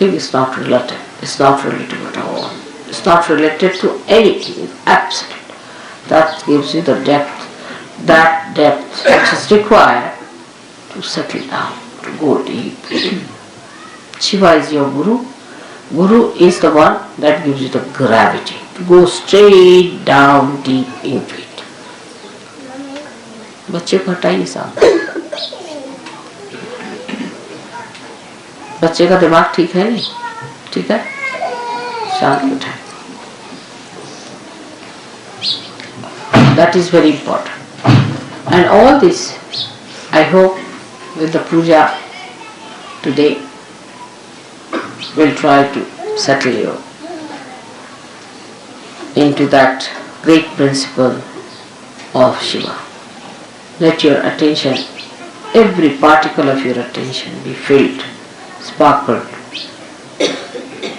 It is not relative. It's not relative at all. It's not related to anything. It's absolute. That gives you the depth, that depth which is required to to settle down, to go deep. Shiva is your Guru. Guru is the one that gives you the gravity to go straight down deep into it. बच्चे को हटाइए साहब. बच्चे का दिमाग ठीक है नहीं? ठीक है? शांत बैठाइए. That is very important. And all this, I hope, with the puja today, will try to settle you into that great principle of Shiva. Let your attention, every particle of your attention be filled, sparkled,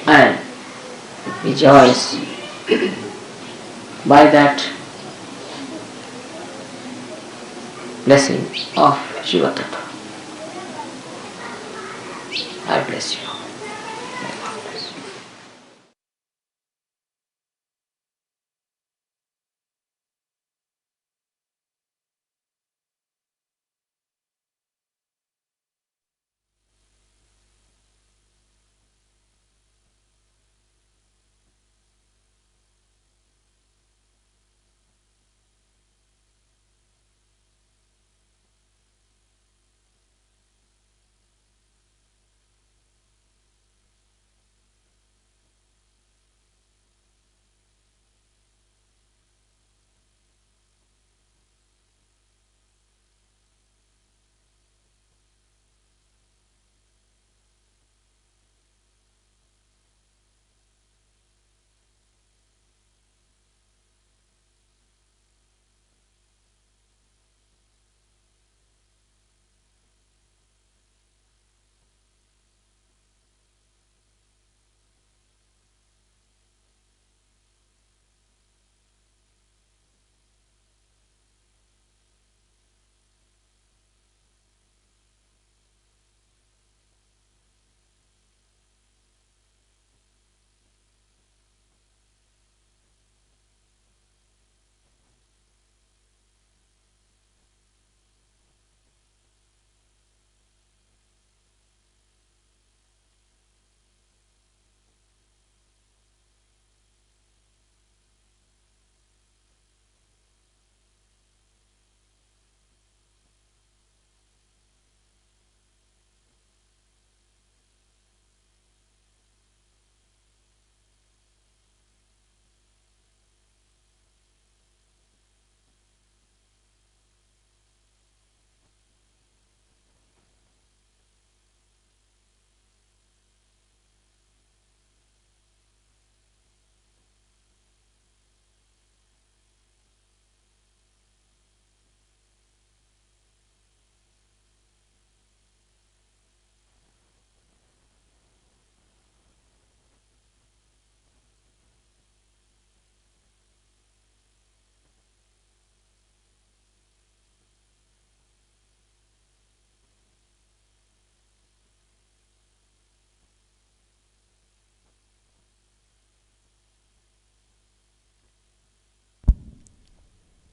and rejoice by that blessing of Shiva Tattva. I bless you. May God bless you.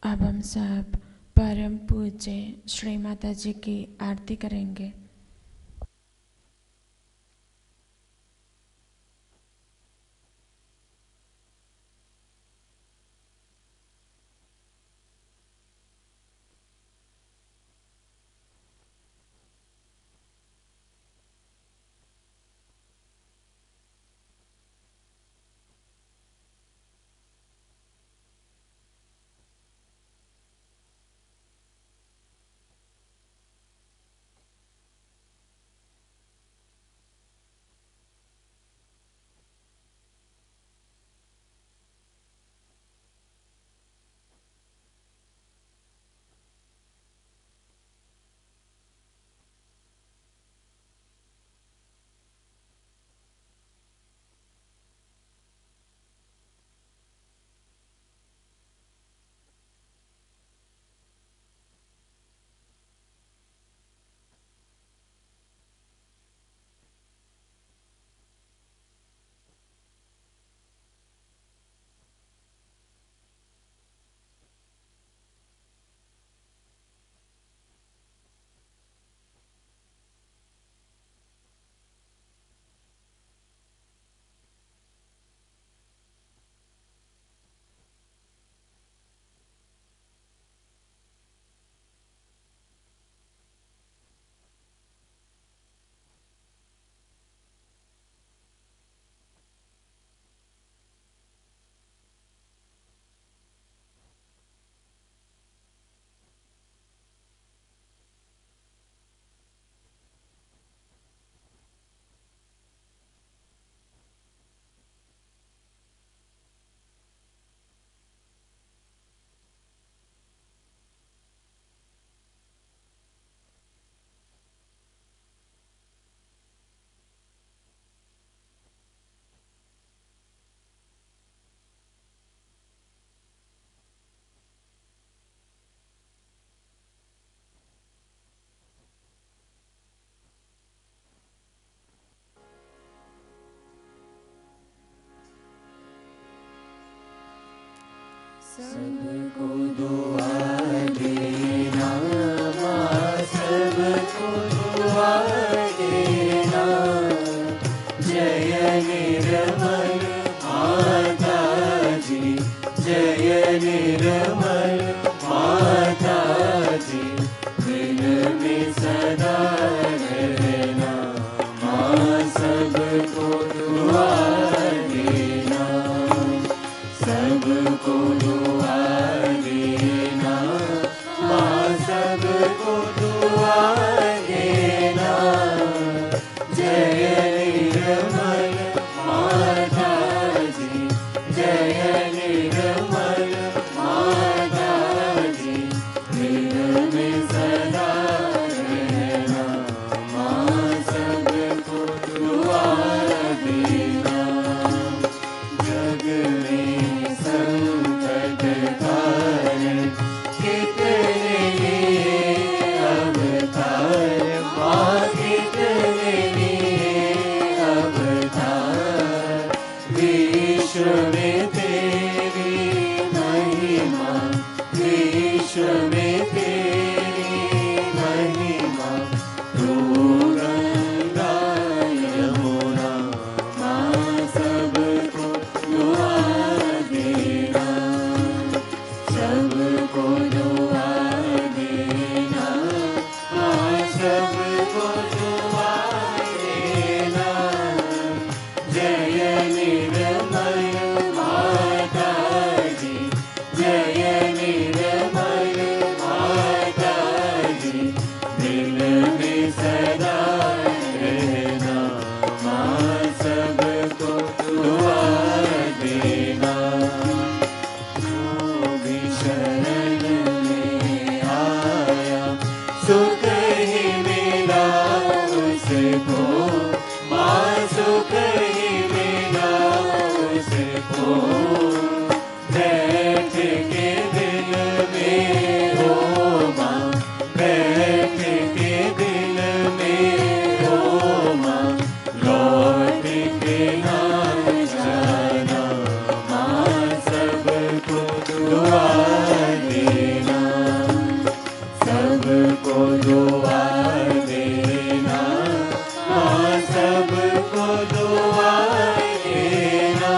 अब हम सब परम पूज्य श्री माता जी की आरती करेंगे. सबको दुआ देना माँ, सबको दुआ देना। जय निर्मल माता जी, जय निर्मल माता जी, दिल में सदा रहना माँ, सबको दुआ देना, सबको दुआ देना माँ, सबको दुआ देना। जय निर्मल माता जी, जय निर्मल माता जी, दिल में सदा रहना माँ, सबको दुआ देना। जग में संकट कारण कितने लिए अवतार माँ, कितने लिए अवतार। विश्व में तेरी महिमा, विश्व में तेरी महिमा। तू गंगा यमुना माँ, सबको दुआ देना, सबको दुआ देना माँ, सबको दुआ देना। जय निर्मल माता जी, जय निर्मल माता जी, दिल में सदा रहना माँ, सबको दुआ देना। जो भी शरण में आया सुख ही मिला उसको माँ, सुख ही मिला उसको। बैठ के दिल में हो माँ, बैठ के दिल में हो माँ, लौट के ना जाना माँ, सबको दुआ देना, सबको दुआ देना माँ, सबको दुआ देना।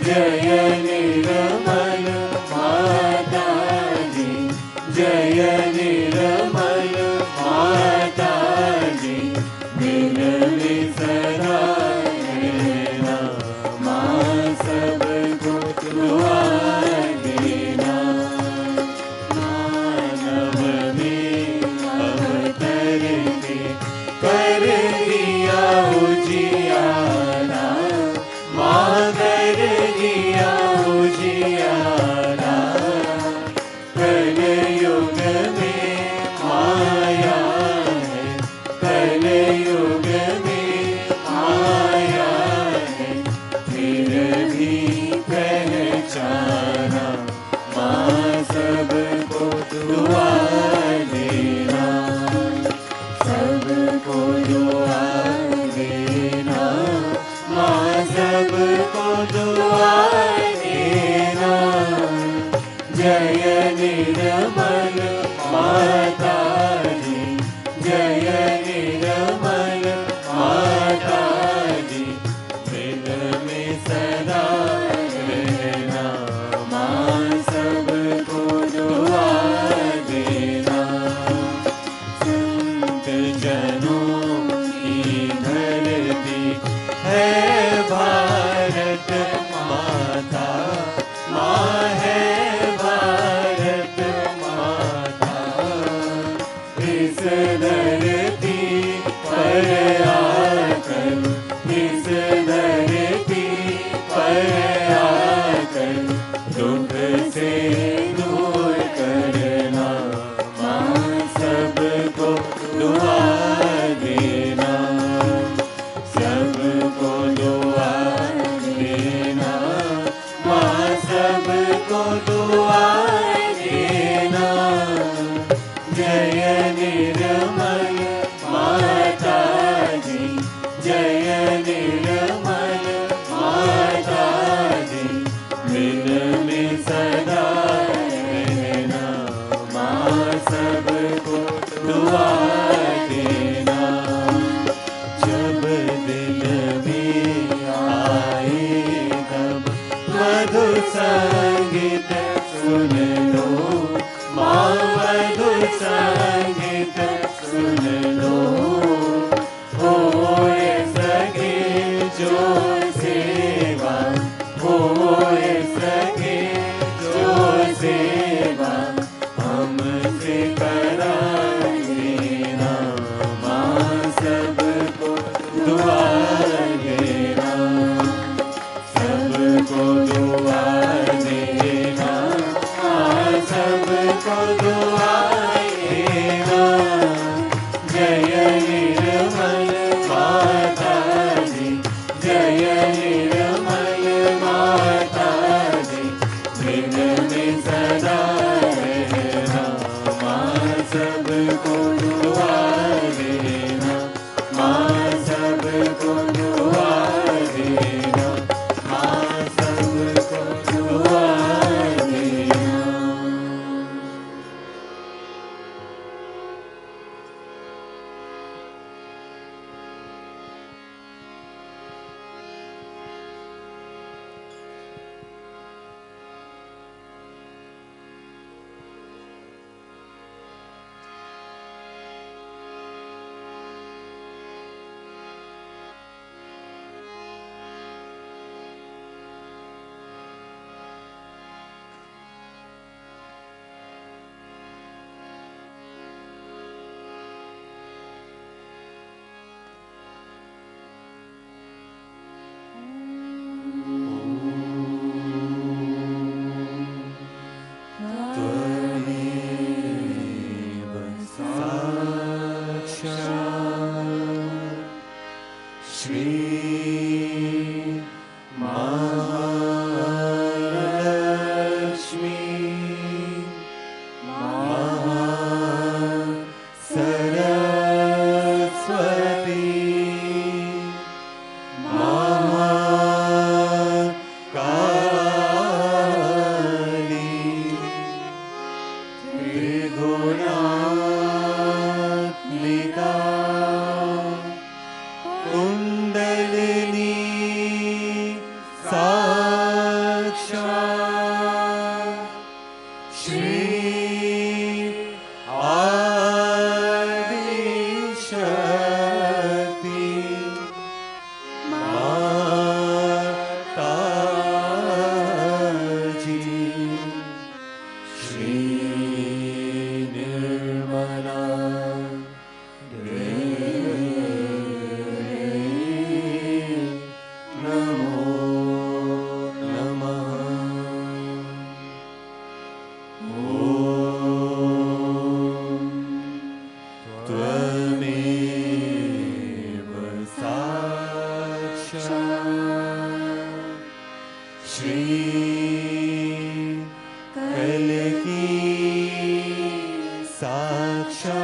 जय निर्मल माता जी, जय निर्मल माता जी, दिल में सदा रहना माँ, सबको दुआ देना। मानव में अवतर के कर दिया उजियारा माँ, कर दिया उजियारा। कल युग में माया है, कल युग में माया है, फिर भी पहचाना माँ, सबको दुआ देना, सबको दुआ देना माँ, सबको दुआ देना। जय निर्मल माता जी, जय निर्मल माता जी, दिल में सदा रहना माँ, सबको दुआ देना। संत जनों की धरती है भारत माता, माँ है भारत माता। इस धरती पर आकर, इस धरती पर आकर, दुख से दूर करना माँ, सबको दुआ देना, सबको दुआ देना माँ, सबको दुआ देना। जय निर्मल माता जी, जय निर्मल माता जी, दिल में दिल में आए तब मधुर संगीत सुन लो माँ, मधुर संगीत सुन लो। होए सके जो सेवा, होए सके जो सेवा हमसे करा देना माँ, सबको दुआ देना, सबको दुआ देना माँ, सबको दुआ देना। जय निर्मल माता दी, जय निर्मल माता दी, दिन में सदा रहना माँ, सबको दुआ देना माँ, सबको दुआ देना माँ, सबको दुआ देना। त्वमेव साक्षात् श्री महालक्ष्मी महासरस्वती महाकाली त्रिगुणात्मिका कुंडलिनी साक्षात् श्री आदिशक्ति माताजी, श्री निर्मला देवी नमो नमः। ओम त्वमेव साक्षात् श्री कल्की साक्षात्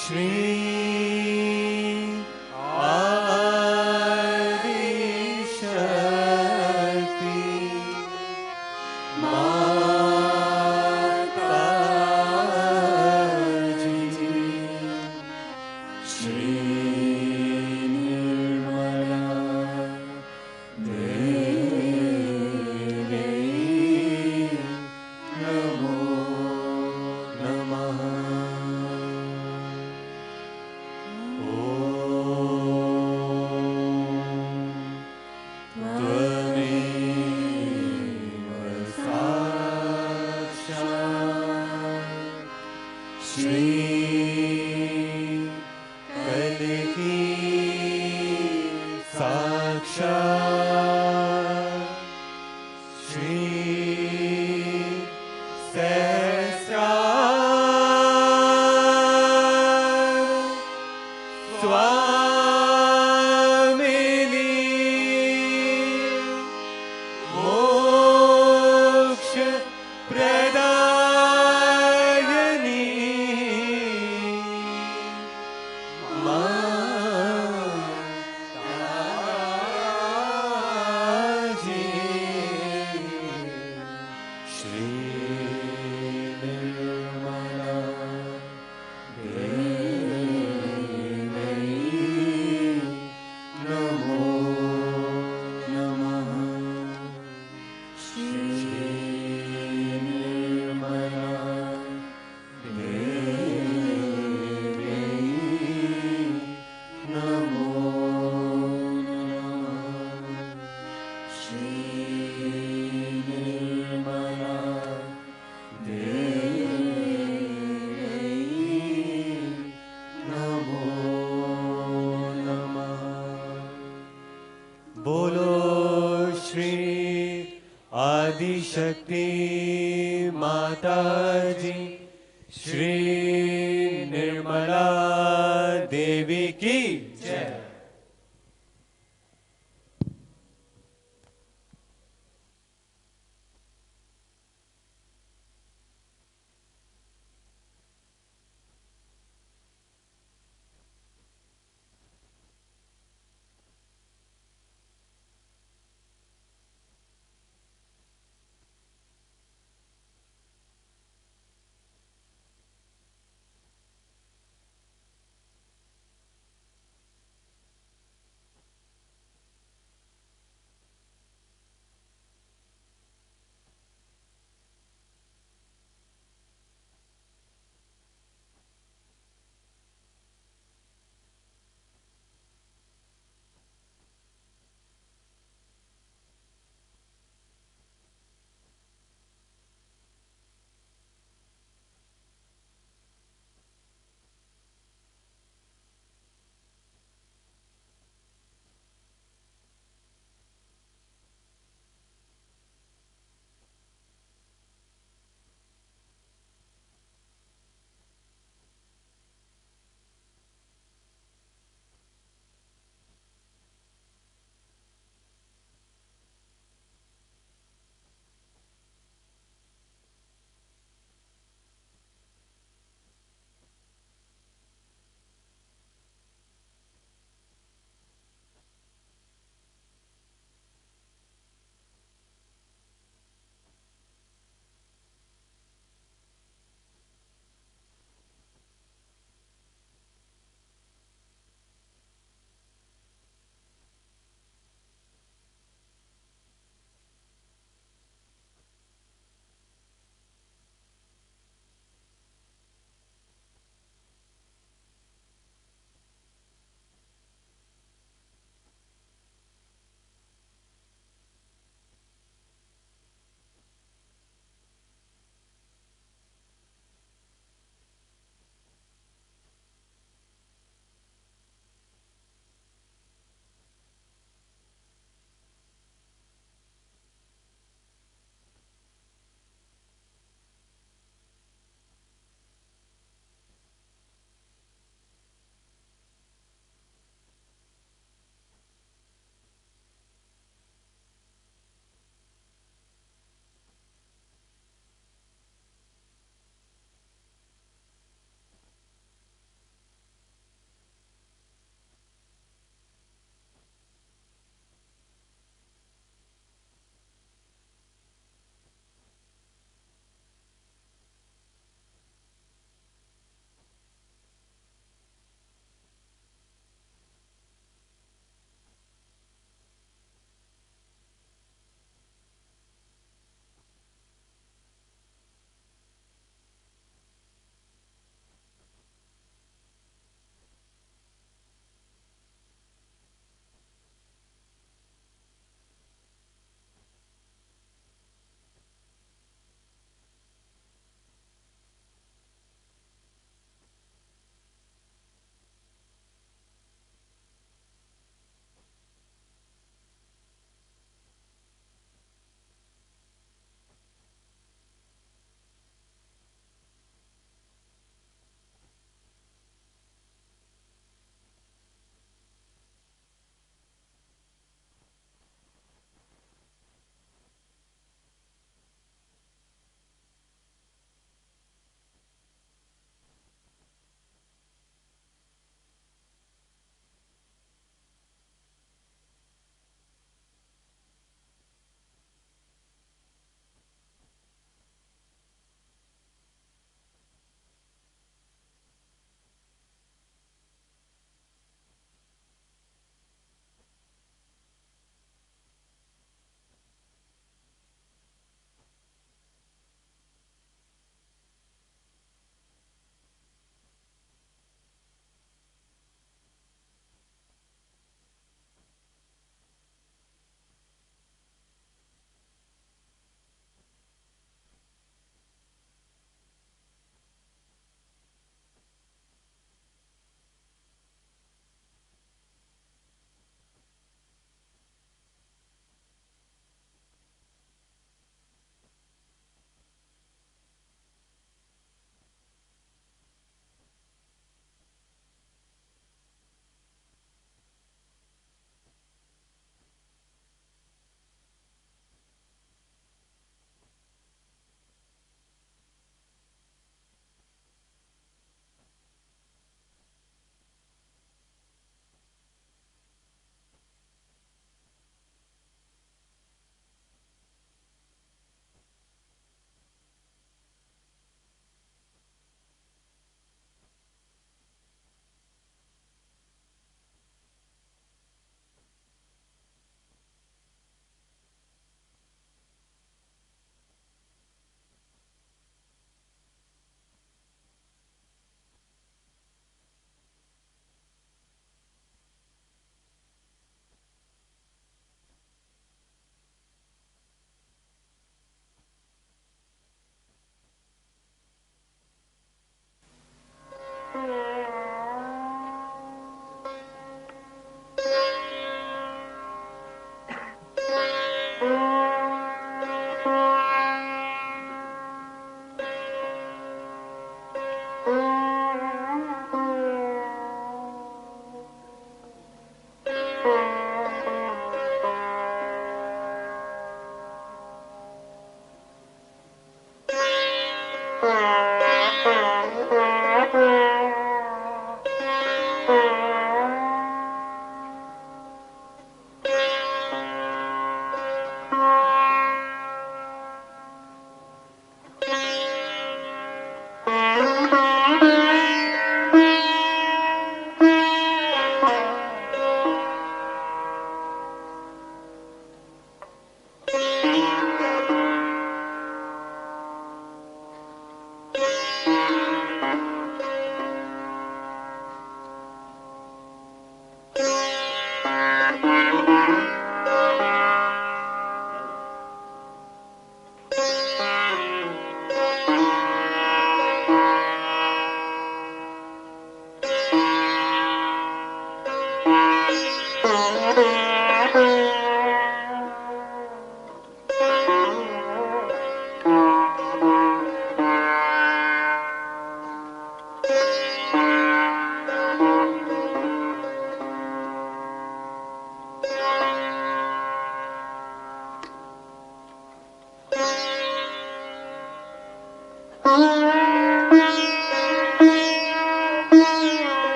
श्री आदिशक्ति माताजी, श्री निर्मला देवी नमो नमः। ओम त्वमेव साक्षात् श्री कल्की साक्षात् श्री सहस्रार स्वामिनी मोक्ष प्रदायिनी माता बोलो श्री आदि शक्ति माता जी, श्री निर्मला देवी की जय।